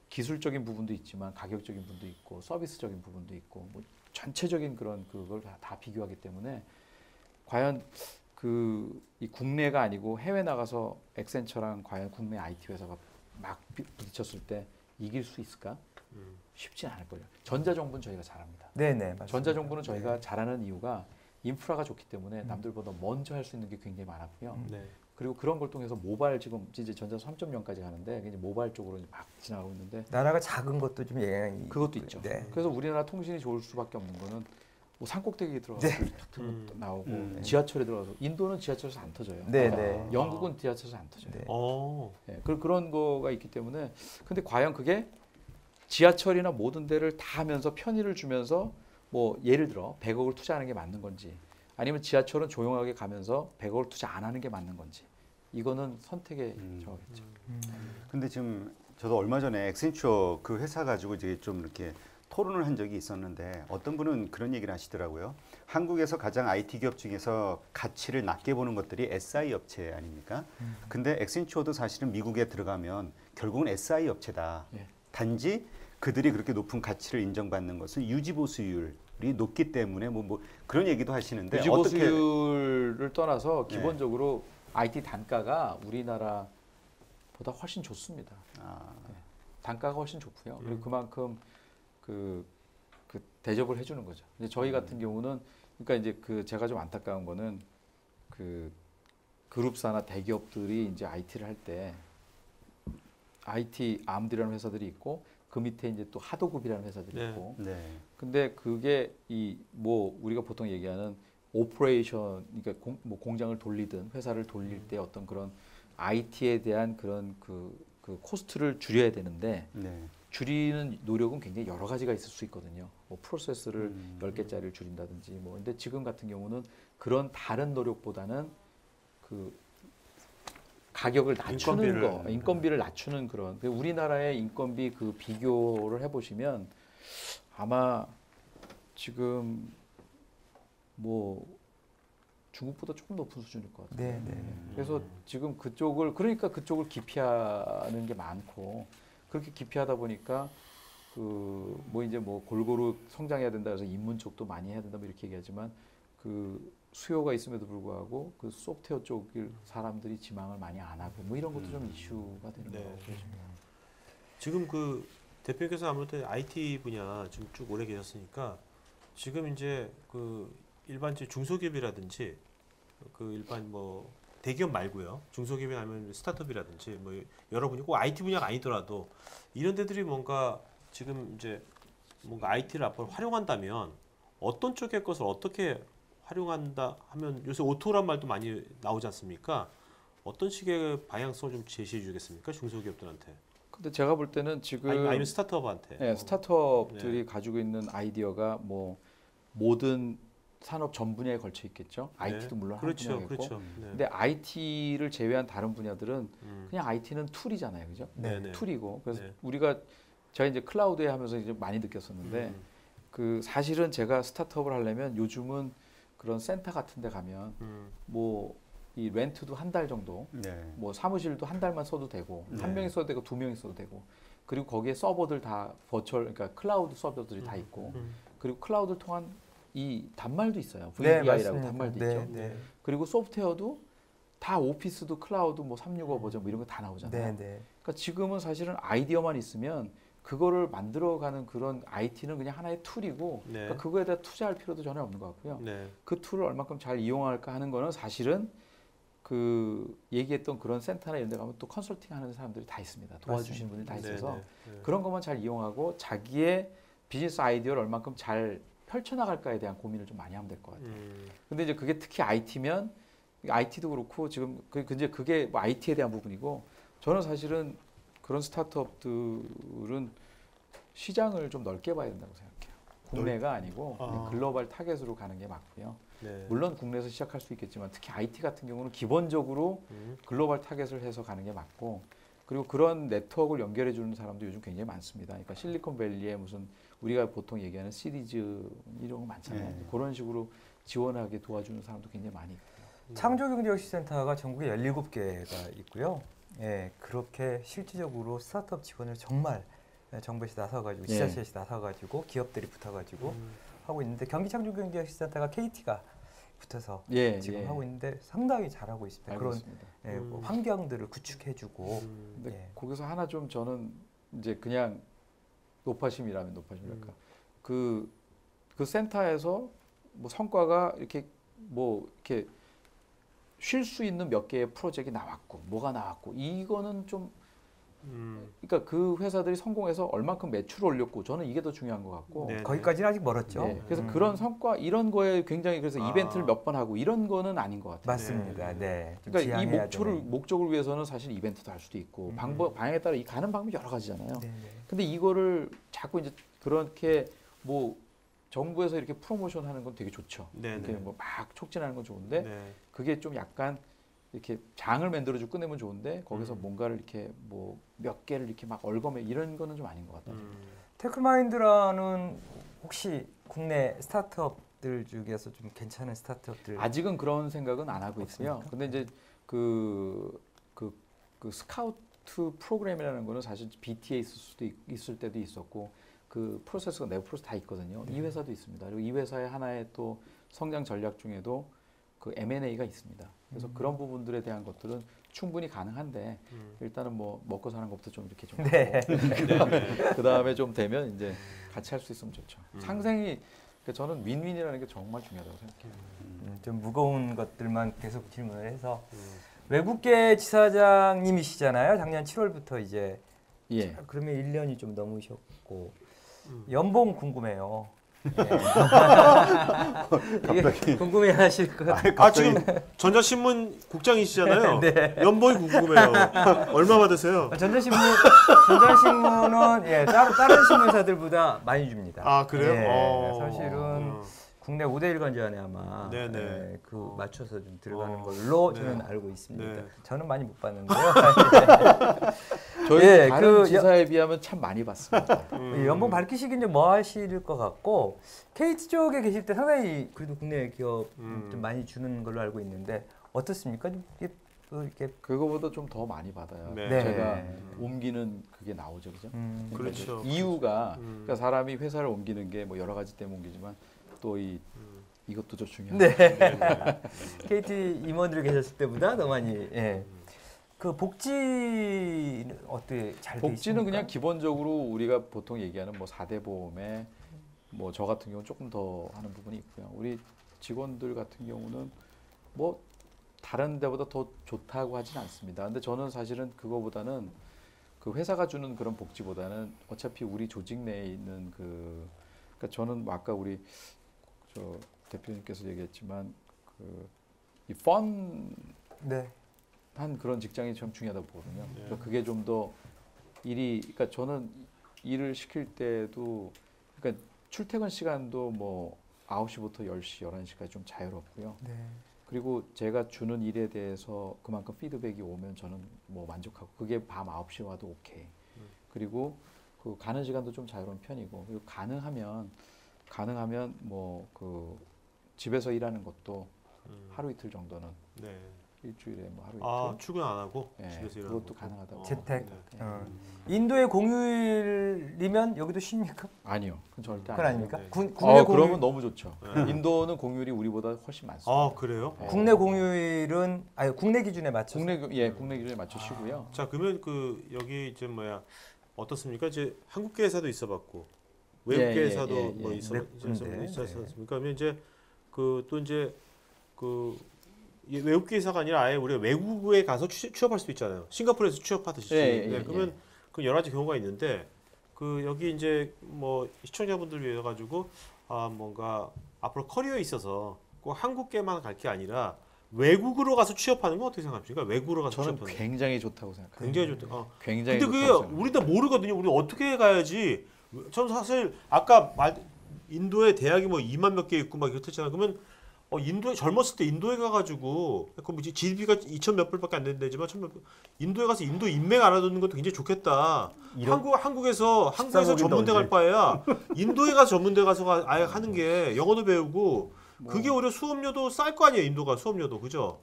기술적인 부분도 있지만 가격적인 부분도 있고 서비스적인 부분도 있고 뭐 전체적인 그런 그걸 다 비교하기 때문에 과연 이 국내가 아니고 해외 나가서 엑센처랑 과연 국내 IT 회사가 막 부딪혔을 때 이길 수 있을까? 쉽지 않을 거예요. 전자정부는 저희가 잘합니다. 네네 맞습니다. 전자정부는 저희가 잘하는 이유가 인프라가 좋기 때문에 남들보다 먼저 할 수 있는 게 굉장히 많았고요. 네. 그리고 그런 걸 통해서 모바일 지금 이제 전자 3.0까지 가는데 이제 모바일 쪽으로 막 지나가고 있는데 나라가 작은 것도 좀 영향이 그것도 있죠. 네. 그래서 우리나라 통신이 좋을 수밖에 없는 거는 뭐 산꼭대기에 들어가서 나오고 지하철에 들어가서 인도는 지하철에서 안 터져요. 네네. 영국은 지하철에서 안 터져요. 네. 네, 그런 거가 있기 때문에 근데 과연 그게 지하철이나 모든 데를 다 하면서 편의를 주면서 뭐 예를 들어 100억을 투자하는 게 맞는 건지 아니면 지하철은 조용하게 가면서 100억을 투자 안 하는 게 맞는 건지 이거는 선택의 저겠죠. 근데 지금 저도 얼마 전에 엑센처 그 회사 가지고 이제 좀 이렇게 토론을 한 적이 있었는데 어떤 분은 그런 얘기를 하시더라고요. 한국에서 가장 IT 기업 중에서 가치를 낮게 보는 것들이 SI 업체 아닙니까? 근데 엑센처도 사실은 미국에 들어가면 결국은 SI 업체다. 예. 단지 그들이 그렇게 높은 가치를 인정받는 것은 유지 보수율이 높기 때문에 뭐 그런 얘기도 하시는데 유지 어떻게 보수율을 떠나서 네. 기본적으로 IT 단가가 우리나라보다 훨씬 좋습니다. 네. 단가가 훨씬 좋고요. 그리고 그만큼 그 대접을 해주는 거죠. 이제 저희 같은 경우는 그러니까 이제 제가 좀 안타까운 거는 그 그룹사나 대기업들이 이제 IT를 할 때 IT 암드라는 회사들이 있고 그 밑에 이제 또 하도급이라는 회사들이 있고 네. 근데 그게 뭐 우리가 보통 얘기하는 오퍼레이션, 그러니까 뭐 공장을 돌리든 회사를 돌릴 때 어떤 그런 IT에 대한 그런 그 코스트를 줄여야 되는데 네. 줄이는 노력은 굉장히 여러 가지가 있을 수 있거든요. 뭐 프로세스를 10개짜리를 줄인다든지 뭐. 근데 지금 같은 경우는 그런 다른 노력보다는 그 가격을 낮추는 인건비를. 인건비를 낮추는 그런. 우리나라의 인건비 그 비교를 해보시면 아마 지금 뭐 중국보다 조금 높은 수준일 것 같아요. 네, 네. 그래서 지금 그러니까 그쪽을 기피하는 게 많고, 그렇게 기피하다 보니까 그 뭐 이제 뭐 골고루 성장해야 된다 그래서 인문 쪽도 많이 해야 된다 뭐 이렇게 얘기하지만, 그 수요가 있음에도 불구하고 그 소프트웨어 쪽을 사람들이 지망을 많이 안 하고 뭐 이런 것도 좀 이슈가 되는 네. 거라고 보시면. 지금 그 대표님께서 아무래도 IT 분야 지금 쭉 오래 계셨으니까 지금 이제 그 일반적인 중소기업이라든지 그 일반 뭐 대기업 말고요. 중소기업이 아니면 스타트업이라든지 뭐 여러분이 꼭 IT 분야가 아니더라도 이런 데들이 뭔가 지금 이제 뭔가 IT를 앞으로 활용한다면 어떤 쪽의 것을 어떻게 활용한다 하면 요새 오토란 말도 많이 나오지 않습니까? 어떤 식의 방향성을 좀 제시해 주겠습니까? 중소기업들한테. 근데 제가 볼 때는 지금 아니면 스타트업한테. 네, 스타트업들이 가지고 있는 아이디어가 뭐 모든 산업 전 분야에 걸쳐 있겠죠. IT도 물론 그렇죠, 한 분야겠고. 그렇죠. 네. 근데 IT를 제외한 다른 분야들은 그냥 IT는 툴이잖아요, 그죠? 네, 네. 툴이고. 그래서 네. 제가 이제 클라우드에 하면서 이제 많이 느꼈었는데, 그 사실은 제가 스타트업을 하려면 요즘은 그런 센터 같은데 가면 뭐 이 렌트도 한 달 정도, 네. 뭐 사무실도 한 달만 써도 되고, 네. 한 명이 써도 되고 두 명이 써도 되고, 그리고 거기에 서버들 다 버추얼, 그러니까 클라우드 서버들이 다 있고, 그리고 클라우드를 통한 이 단말도 있어요. 네, VDI라고 맞습니다. 단말도 네, 있죠. 네. 그리고 소프트웨어도 다 오피스도 클라우드 뭐 365 버전 뭐 이런 거 다 나오잖아요. 네, 네. 그러니까 지금은 사실은 아이디어만 있으면 그거를 만들어가는 그런 IT는 그냥 하나의 툴이고, 네. 그러니까 그거에 대해 투자할 필요도 전혀 없는 것 같고요. 네. 그 툴을 얼마큼 잘 이용할까 하는 거는 사실은 그 얘기했던 그런 센터나 이런 데 가면 또 컨설팅 하는 사람들이 다 있습니다. 도와주시는 분들이 다 있어서 네, 네. 그런 것만 잘 이용하고 자기의 비즈니스 아이디어를 얼마큼 잘 펼쳐나갈까에 대한 고민을 좀 많이 하면 될 것 같아요. 근데 이제 그게 특히 IT면, IT도 그렇고 지금 이제 그게 뭐 IT에 대한 부분이고, 저는 사실은 그런 스타트업들은 시장을 좀 넓게 봐야 된다고 생각해요. 국내가 아니고 아. 글로벌 타겟으로 가는 게 맞고요. 네. 물론 국내에서 시작할 수 있겠지만 특히 IT 같은 경우는 기본적으로 글로벌 타겟을 해서 가는 게 맞고, 그리고 그런 네트워크를 연결해 주는 사람도 요즘 굉장히 많습니다. 그러니까 실리콘밸리에 무슨 우리가 보통 얘기하는 시리즈 이런 거 많잖아요. 네. 그런 식으로 지원하게 도와주는 사람도 굉장히 많이 있고요. 창조경제혁신센터가 전국에 17개가 있고요. 예, 그렇게 실질적으로 스타트업 지원을 정말 정부에서 나서가지고 지자체에서 나서가지고 기업들이 붙어가지고 하고 있는데, 경기창조경제혁신센터가 KT가 붙어서 지금 하고 있는데 상당히 잘하고 있습니다. 알고 그런 있습니다. 뭐 환경들을 구축해주고. 근데 예. 거기서 하나 좀 저는 이제 그냥 높아심이랄까. 그 센터에서 뭐 성과가 이렇게 뭐 이렇게 쉴 수 있는 몇 개의 프로젝트가 나왔고, 뭐가 나왔고, 이거는 좀 그러니까 그 회사들이 성공해서 얼만큼 매출을 올렸고, 저는 이게 더 중요한 것 같고. 네. 거기까지는 아직 멀었죠. 네, 그래서 그런 성과 이런 거에 굉장히 그래서 이벤트를 몇 번 하고 이런 거는 아닌 것 같아요. 맞습니다. 네. 좀 그러니까 이 지향해야 되는. 목적을 위해서는 사실 이벤트도 할 수도 있고 방향에 따라 이 가는 방법이 여러 가지잖아요. 네, 네. 근데 이거를 자꾸 이제 그렇게 뭐 정부에서 이렇게 프로모션하는 건 되게 좋죠. 네, 이렇게 네. 뭐 막 촉진하는 건 좋은데 네. 그게 좀 약간 이렇게 장을 만들어주고 끝내면 좋은데 거기서 뭔가를 이렇게 뭐 몇 개를 이렇게 막 얽어매 이런 거는 좀 아닌 것 같아요. 테크마인드라는 혹시 국내 스타트업들 중에서 좀 괜찮은 스타트업들 아직은 그런 생각은 안 하고 있고요. 근데 이제 그 스카우트 프로그램이라는 거는 사실 BT에 있을 때도 있었고, 그 프로세스가 내부 프로세스 다 있거든요. 이 회사도 있습니다. 그리고 이 회사의 하나의 또 성장 전략 중에도 그 M&A가 있습니다. 그래서 그런 부분들에 대한 것들은 충분히 가능한데 일단은 뭐 먹고 사는 것부터 좀 이렇게 좀 네. 그 다음에 좀 되면 이제 같이 할 수 있으면 좋죠. 상생이 그러니까 저는 윈윈이라는 게 정말 중요하다고 생각해요. 좀 무거운 것들만 계속 질문을 해서 외국계 지사장님이시잖아요. 작년 7월부터 이제 예. 그러면 1년이 좀 넘으셨고 연봉 궁금해요. 이게 궁금해하실 것 같아요. 아 지금 전자신문 국장이시잖아요. 네. 연봉이 궁금해요. 얼마 받으세요? 전자신문은 예, 다른 신문사들보다 많이 줍니다. 아 그래요? 예, 사실은 국내 5대 일간지 안에 아마 네네. 예, 그 맞춰서 좀 들어가는 걸로 네. 저는 알고 있습니다. 네. 저는 많이 못 받는데요. 저희 예, 다른 그 지사에 비하면 참 많이 받습니다. 연봉 밝히시긴 좀 뭐 하실 것 같고 KT 쪽에 계실 때 상당히 그래도 국내 기업 좀 많이 주는 걸로 알고 있는데 어떻습니까? 이렇게 그거보다 좀 더 많이 받아요. 네. 네. 제가 옮기는 그게 나오죠, 그죠? 그러니까 그렇죠. 이제 이유가 그러니까 사람이 회사를 옮기는 게 뭐 여러 가지 때문에 옮기지만 또 이것도 좀 중요해요. 네. KT 임원들 계셨을 때보다 더 많이 예. 그 복지는 어떻게 잘 돼 있습니까? 복지는 그냥 기본적으로 우리가 보통 얘기하는 뭐 4대 보험에 뭐 저 같은 경우는 조금 더 하는 부분이 있고요. 우리 직원들 같은 경우는 뭐 다른 데보다 더 좋다고 하진 않습니다. 근데 저는 사실은 그거보다는 그 회사가 주는 그런 복지보다는 어차피 우리 조직 내에 있는 그러니까 저는 뭐 아까 우리 저 대표님께서 얘기했지만 이 펀 네. 한 그런 직장이 참 중요하다고 보거든요. 그러니까 그게 좀 더 그러니까 저는 일을 시킬 때도 그러니까 출퇴근 시간도 뭐 9시부터 10시, 11시까지 좀 자유롭고요. 네. 그리고 제가 주는 일에 대해서 그만큼 피드백이 오면 저는 뭐 만족하고 그게 밤 9시 와도 오케이. 그리고 그 가는 시간도 좀 자유로운 편이고 그리고 가능하면 뭐 그 집에서 일하는 것도 하루 이틀 정도는 네. 일주일에 뭐 하루 아 이틀 출근 안 하고 네, 집에서 일하는 그것도 것도? 가능하다고. 재택. 네. 인도의 공휴일이면 여기도 쉽니까? 아니요, 그건 절대 그건 아니에요. 아닙니까? 네. 국내 공휴일 그러면 너무 좋죠. 네. 인도는 공휴일이 우리보다 훨씬 많습니다. 아 그래요? 네. 국내 공휴일은 국내 기준에 맞춰서 국내 기준에 맞춰 쉬고요. 자 그러면 그 여기 이제 어떻습니까? 이제 한국계 회사도 있어봤고 외국계 예, 회사도 예, 뭐 예. 군데. 있었습니까? 그러면 이제 또 이제 외국계 회사가 아니라 아예 우리가 외국에 가서 취업할 수도 있잖아요. 싱가포르에서 취업하듯이. 예, 그러면 그 여러 가지 경우가 있는데 그 여기 이제 뭐 시청자분들 위해 가지고 뭔가 앞으로 커리어에 있어서 꼭 한국계만 갈 게 아니라 외국으로 가서 취업하는 건 어떻게 생각하십니까? 외국으로 가서 저는 취업하는 거. 굉장히 좋다고 생각해요. 굉장히 좋다. 굉장히 근데 그게 좋다고 생각해요. 우리도 모르거든요. 우리 어떻게 가야지? 전 사실 아까 인도에 대학이 뭐 2만 몇 개 있고 막 이렇잖아요. 그러면 인도에 젊었을 때 인도에 가가지고 그 뭐지 GDP가 2천 몇 불밖에 안 된다지만 인도에 가서 인도 인맥 알아두는 것도 굉장히 좋겠다. 한국에서 전문대 갈 바에야 인도에 가서 전문대 가서 아예 하는 게 영어도 배우고 그게 오히려 수업료도 쌀 거 아니에요. 인도가 수업료도 그죠?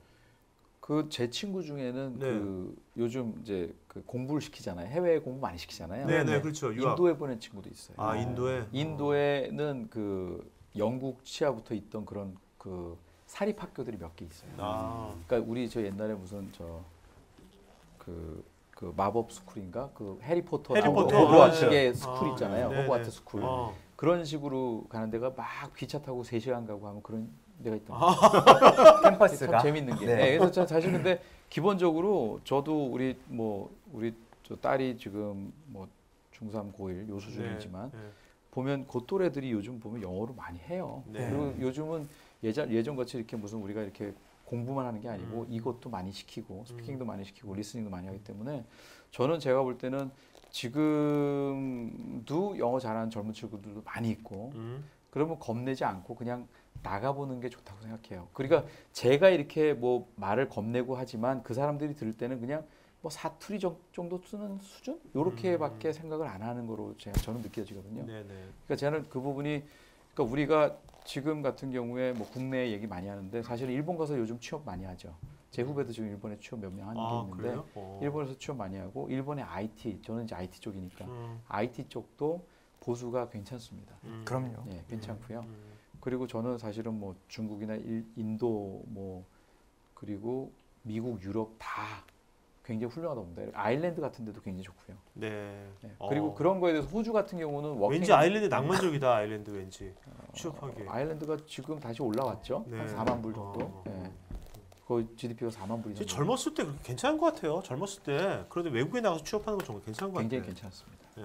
그 제 친구 중에는 네. 그 요즘 이제 그 공부를 시키잖아요. 해외 공부 많이 시키잖아요. 네네 그렇죠. 유학. 인도에 보낸 친구도 있어요. 아 인도에. 인도에는 그 영국 치아부터 있던 그런 그 사립 학교들이 몇 개 있어요. 그러니까 우리 저 옛날에 무슨 그 마법 스쿨인가 그 해리포터 호그와트의 스쿨 있잖아요. 네네. 호그와트 스쿨 그런 식으로 가는 데가 막 기차 타고 3시간 가고 하면 그런 데가 있던 거예요. 캠퍼스가 참 재밌는 게. 네. 네, 그래서 사실 근데 기본적으로 저도 우리 저 딸이 지금 뭐 중3 고1 요 수준이지만 네. 보면 그 또래들이 요즘 보면 영어를 많이 해요. 네. 그리고 요즘은 예전 같이 이렇게 무슨 우리가 이렇게 공부만 하는 게 아니고 이것도 많이 시키고 스피킹도 많이 시키고 리스닝도 많이 하기 때문에 저는 제가 볼 때는 지금도 영어 잘하는 젊은 친구들도 많이 있고 그러면 겁내지 않고 그냥 나가보는 게 좋다고 생각해요. 그러니까 제가 이렇게 뭐 말을 겁내고 하지만 그 사람들이 들을 때는 그냥 뭐 사투리 정도 쓰는 수준? 요렇게밖에 생각을 안 하는 거로 저는 느껴지거든요. 네네. 그러니까 저는 그 부분이 그러니까 우리가 지금 같은 경우에 뭐 국내 얘기 많이 하는데 사실은 일본 가서 요즘 취업 많이 하죠. 제 후배도 지금 일본에 취업 몇 명 하는 게 있는데 그래요? 일본에서 취업 많이 하고 일본의 IT 저는 이제 IT 쪽이니까 IT 쪽도 보수가 괜찮습니다. 그럼요. 예, 괜찮고요. 그리고 저는 사실은 뭐 중국이나 인도 뭐 그리고 미국, 유럽 다 굉장히 훌륭하다고 봅니다. 아일랜드 같은 데도 굉장히 좋고요. 네. 예, 그리고 그런 거에 대해서 호주 같은 경우는 왠지 아일랜드 낭만적이다. 아일랜드 왠지 취업하기. 아일랜드가 지금 다시 올라왔죠. 네. 한 4만 불 정도. 예. 그 GDP가 4만 불이 정도. 젊었을 때 그렇게 괜찮은 것 같아요. 젊었을 때. 그런데 외국에 나가서 취업하는 건 정말 괜찮은 것 같아요. 굉장히 괜찮습니다. 네.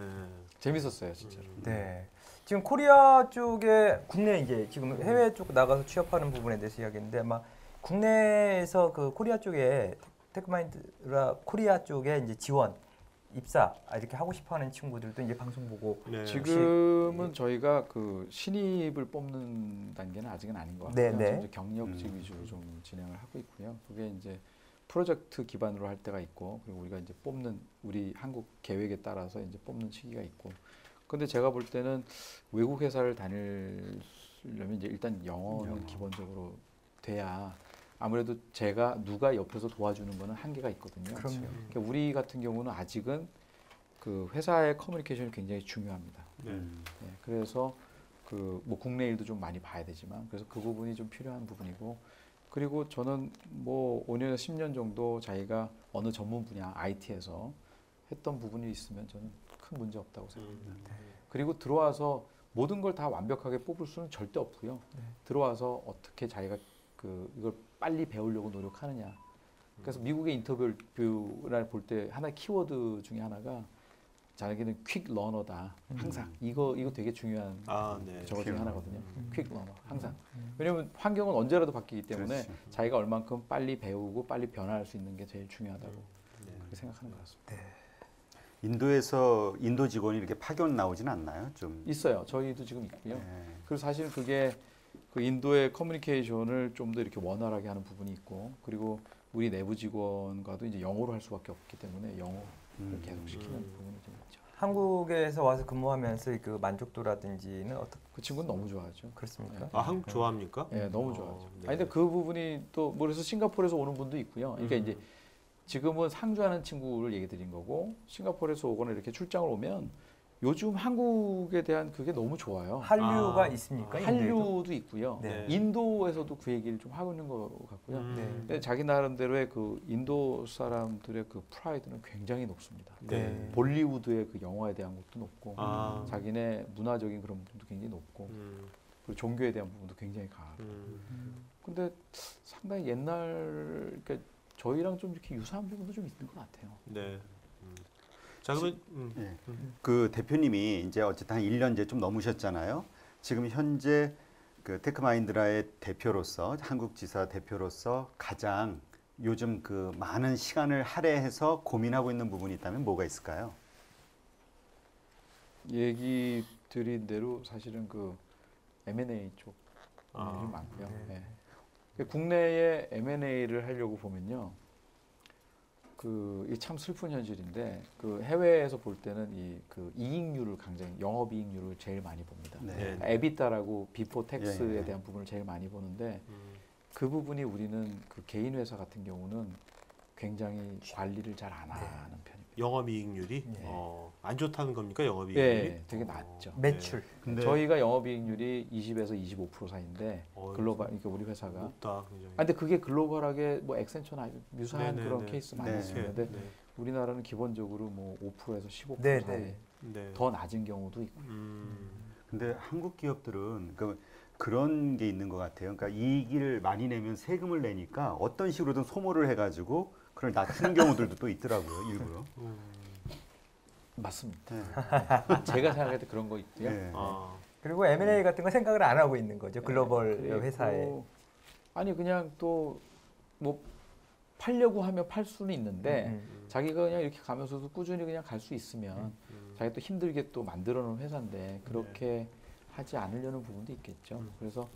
재밌었어요, 진짜로. 네. 지금 코리아 쪽에 국내 이제 지금 해외 쪽 나가서 취업하는 부분에 대해서 이야기했는데 아마 국내에서 그 코리아 쪽에 테크마인드라 코리아 쪽에 이제 지원 입사 이렇게 하고 싶어하는 친구들도 이제 방송 보고 네. 지금은 저희가 그 신입을 뽑는 단계는 아직은 아닌 것 같고요. 네, 네. 이제 경력직 위주로 좀 진행을 하고 있고요. 그게 이제 프로젝트 기반으로 할 때가 있고, 그리고 우리가 이제 뽑는 우리 한국 계획에 따라서 이제 뽑는 시기가 있고. 근데 제가 볼 때는 외국 회사를 다니려면 이제 일단 영어는 기본적으로 돼야 아무래도 제가 누가 옆에서 도와주는 거는 한계가 있거든요. 그럼요. 그러니까 우리 같은 경우는 아직은 그 회사의 커뮤니케이션이 굉장히 중요합니다. 네. 네, 그래서 그 뭐 국내 일도 좀 많이 봐야 되지만 그래서 그 부분이 좀 필요한 부분이고, 그리고 저는 뭐 5년에서 10년 정도 자기가 어느 전문 분야 IT에서 했던 부분이 있으면 저는 큰 문제 없다고 생각합니다. 그리고 들어와서 모든 걸 다 완벽하게 뽑을 수는 절대 없고요. 들어와서 어떻게 자기가 그 이걸 빨리 배우려고 노력하느냐. 그래서 미국의 인터뷰를 볼 때 하나의 키워드 중에 하나가 자기는 퀵 러너다. 항상 이거 되게 중요한 네. 저거 중에 하나거든요. 퀵 러너 항상. 왜냐면 환경은 언제라도 바뀌기 때문에 그렇죠. 자기가 얼만큼 빨리 배우고 빨리 변화할 수 있는 게 제일 중요하다고 그렇게 생각하는 것 같습니다. 인도에서 인도 직원이 이렇게 파견 나오진 않나요? 좀 있어요. 저희도 지금 있고요. 네. 그리고 사실 그게 그 인도의 커뮤니케이션을 좀 더 이렇게 원활하게 하는 부분이 있고, 그리고 우리 내부 직원과도 이제 영어로 할 수밖에 없기 때문에 영어를 계속 시키는 부분이 좀 있죠. 한국에서 와서 근무하면서 그 만족도라든지는 어떻게 그 친구는 너무 좋아하죠. 그렇습니까? 한국 좋아합니까? 예, 너무 좋아하죠. 네. 아니 근데 그 부분이 또 뭐 그래서 싱가포르에서 오는 분도 있고요. 그러니까 이제 지금은 상주하는 친구를 얘기 드린 거고, 싱가포르에서 오거나 이렇게 출장을 오면 요즘 한국에 대한 그게 너무 좋아요. 한류가 있습니까? 인도에도? 한류도 있고요. 네. 인도에서도 그 얘기를 좀 하고 있는 것 같고요. 네. 근데 자기 나름대로의 그 인도 사람들의 그 프라이드는 굉장히 높습니다. 네. 볼리우드의 그 영화에 대한 것도 높고, 아. 자기네 문화적인 그런 부분도 굉장히 높고, 그리고 종교에 대한 부분도 굉장히 강하고. 근데 상당히 옛날, 그러니까 저희랑 좀 이렇게 유사한 부분도 좀 있는 것 같아요. 네. 자, 그러면 예. 그 대표님이 이제 어쨌든 한 1년 이제 좀 넘으셨잖아요. 지금 현재 그 테크마인드라의 대표로서, 한국 지사 대표로서 가장 요즘 그 많은 시간을 할애해서 고민하고 있는 부분이 있다면 뭐가 있을까요? 얘기 드린 대로 사실은 그 M&A 쪽 일이 많고요. 네. 국내에 M&A를 하려고 보면요, 그 참 슬픈 현실인데 그 해외에서 볼 때는 이 그 이익률을 굉장히 영업이익률을 제일 많이 봅니다. 네. 에비타라고 비포 텍스에 예. 대한 부분을 제일 많이 보는데 그 부분이 우리는 그 개인 회사 같은 경우는 굉장히 관리를 잘 안 하는 편입니다. 영업이익률이 안 좋다는 겁니까? 영업이익률이? 네, 되게 낮죠. 매출. 근데 저희가 영업이익률이 20에서 25% 사이인데 글로벌, 그러니까 우리 회사가. 높다, 굉장히. 근데 그게 글로벌하게 뭐 엑센처나 유사한 네, 그런 네. 케이스 많이 네. 있습니다. 근데 네. 우리나라는 기본적으로 뭐 5%에서 15% 네, 사이 네. 네. 더 낮은 경우도 있고. 근데 한국 기업들은 그런 게 있는 것 같아요. 그러니까 이익을 많이 내면 세금을 내니까 어떤 식으로든 소모를 해가지고 그걸 낮추는 경우들도 또 있더라고요, 일부러. 맞습니다. 네. 제가 생각할 때 그런 거 있고요. 네. 그리고 M&A 같은 거 생각을 안 하고 있는 거죠. 글로벌 그리고 회사에. 아니 그냥 또 뭐 팔려고 하면 팔 수는 있는데 자기가 그냥 이렇게 가면서도 꾸준히 그냥 갈 수 있으면 자기가 또 힘들게 또 만들어 놓은 회사인데 그렇게 하지 않으려는 부분도 있겠죠. 그래서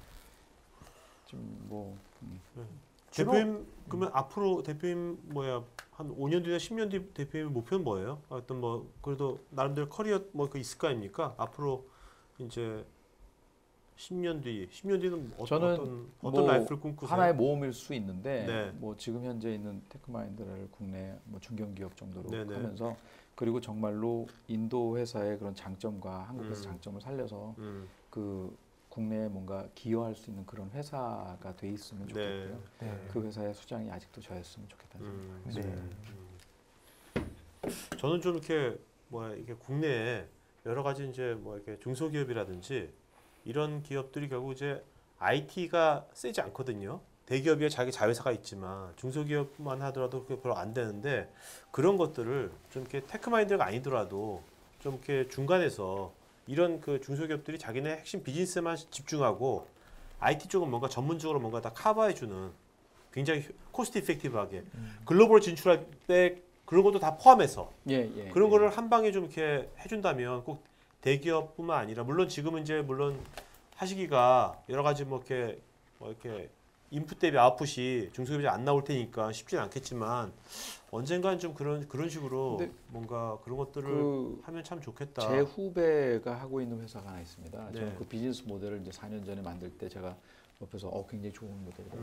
좀 뭐 대표님 그러면 앞으로 대표님 한 5년 뒤나 10년 뒤 대표님 목표는 뭐예요? 어떤 뭐 그래도 나름대로 커리어 뭐 그 있을 거 아닙니까? 앞으로 이제 10년 뒤는 저는 어떤 라이프를 꿈꾸세요? 하나의 모험일 수 있는데 네. 뭐 지금 현재 있는 테크마인드를 국내 뭐 중견기업 정도로 네네. 하면서, 그리고 정말로 인도 회사의 그런 장점과 한국 회사 장점을 살려서 그 국내에 뭔가 기여할 수 있는 그런 회사가 돼 있으면 좋겠고요. 네. 그 회사의 수장이 아직도 저였으면 좋겠다는 생각이 저는 좀 이렇게 이게 국내에 여러 가지 이제 이렇게 중소기업이라든지 이런 기업들이 결국 이제 IT가 세지 않거든요. 대기업이 자기 자회사가 있지만 중소기업만 하더라도 그게 별로 안 되는데, 그런 것들을 좀 이렇게 테크마인드가 아니더라도 좀 이렇게 중간에서 이런 그 중소기업들이 자기네 핵심 비즈니스만 집중하고 IT 쪽은 뭔가 전문적으로 뭔가 다 커버해주는 굉장히 코스트 이펙티브하게 글로벌 진출할 때 그런 것도 다 포함해서 그런 거를 한 방에 좀 이렇게 해준다면 꼭 대기업뿐만 아니라 물론 지금은 이제 물론 하시기가 여러 가지 뭐 이렇게 인풋 대비 아웃풋이 중소기업이 안 나올 테니까 쉽지는 않겠지만 언젠간 좀 그런 식으로 뭔가 그런 것들을 하면 참 좋겠다. 제 후배가 하고 있는 회사가 하나 있습니다. 네. 저는 그 비즈니스 모델을 이제 4년 전에 만들 때 제가 옆에서 굉장히 좋은 모델이다.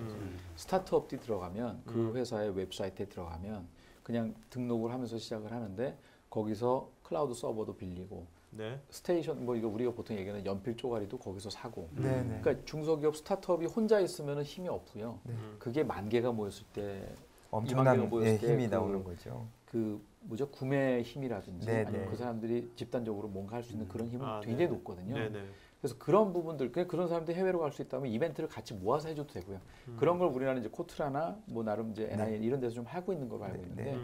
스타트업들이 들어가면 그 회사의 웹사이트에 들어가면 그냥 등록을 하면서 시작을 하는데 거기서 클라우드 서버도 빌리고 네. 스테이션 뭐 이거 우리가 보통 얘기하는 연필 쪼가리도 거기서 사고. 네네. 그러니까 중소기업 스타트업이 혼자 있으면 힘이 없고요. 그게 10,000개가 모였을 때 엄청난 2만 개가 모였을 때 힘이 나오는 거죠. 그 뭐죠 구매 힘이라든지 네네. 아니면 그 사람들이 집단적으로 뭔가 할 수 있는 그런 힘은 굉장히 높거든요. 네네. 그래서 그런 부분들 그런 사람들이 해외로 갈 수 있다면 이벤트를 같이 모아서 해줘도 되고요. 그런 걸 우리나라는 이제 코트라나 뭐 나름 이제 NIN 이런 데서 좀 하고 있는 걸로 알고 있는데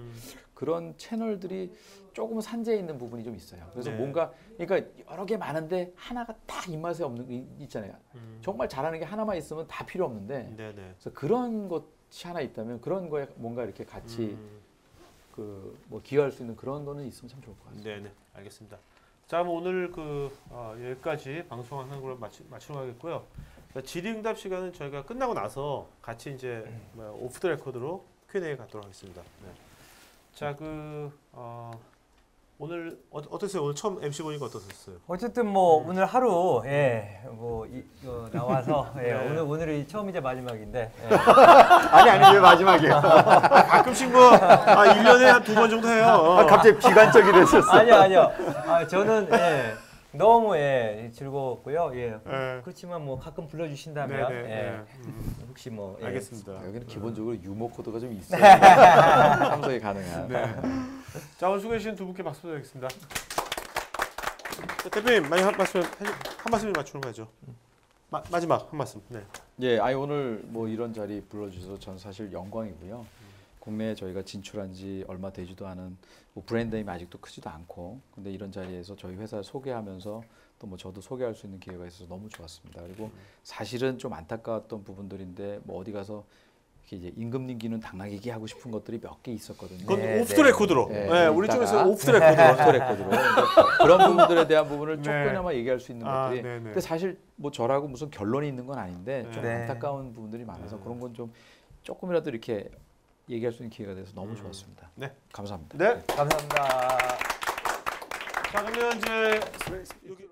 그런 채널들이 조금 산재해 있는 부분이 좀 있어요. 그래서 네. 뭔가 그러니까 여러 개 많은데 하나가 딱 입맛에 없는 게 있잖아요. 정말 잘하는 게 하나만 있으면 다 필요 없는데 네네. 그래서 그런 것이 하나 있다면 그런 거에 뭔가 이렇게 같이 그 뭐 기여할 수 있는 그런 거는 있으면 참 좋을 것 같습니다. 네네. 알겠습니다. 자, 그럼 오늘 여기까지 방송하는 걸 마치도록 하겠고요. 질의응답 시간은 저희가 끝나고 나서 같이 이제 오프 더 레코드로 Q&A 갖도록 하겠습니다. 네. 자, 오늘 어떠세요? 오늘 처음 MC 보니까 어떠셨어요? 어쨌든 뭐 오늘 하루 나와서 네. 오늘이 처음이자 마지막인데 아니 왜 마지막이에요? 가끔씩 1년에 한 2번 정도 해요. 갑자기 비관적이 되셨어. 아니요. 저는 너무 즐거웠고요. 그렇지만 뭐 가끔 불러주신다면 네네. 혹시 뭐 알겠습니다. 여기는 기본적으로 유머 코드가 좀 있어요. 참석이 가능한. 네. 자, 오늘 수고해 주신 두 분께 박수 드리겠습니다. 자, 대표님 한 말씀 맞추는 거죠. 마지막 한 말씀. 네. 예, 오늘 뭐 이런 자리 불러주셔서 전 사실 영광이고요. 국내에 저희가 진출한 지 얼마 되지도 않은 뭐 브랜드 네임이 아직도 크지도 않고 근데 이런 자리에서 저희 회사를 소개하면서 또 뭐 저도 소개할 수 있는 기회가 있어서 너무 좋았습니다. 그리고 사실은 좀 안타까웠던 부분들인데 뭐 어디 가서 이렇게 이제 임금 님기는 당나귀 얘기하고 싶은 것들이 몇 개 있었거든요. 그건 네, 오프 더 레코드로. 네, 네, 우리 이따가 쪽에서 오프 더 레코드로. 오프 더 레코드로 그런 부분들에 대한 부분을 네. 조금이나마 얘기할 수 있는 것들이 네네. 근데 사실 뭐 저라고 무슨 결론이 있는 건 아닌데 좀 네. 안타까운 부분들이 많아서 그런 건 좀 조금이라도 이렇게 얘기할 수 있는 기회가 돼서 너무 좋았습니다. 네. 감사합니다. 네. 감사합니다. 자, 그러면 이제 여기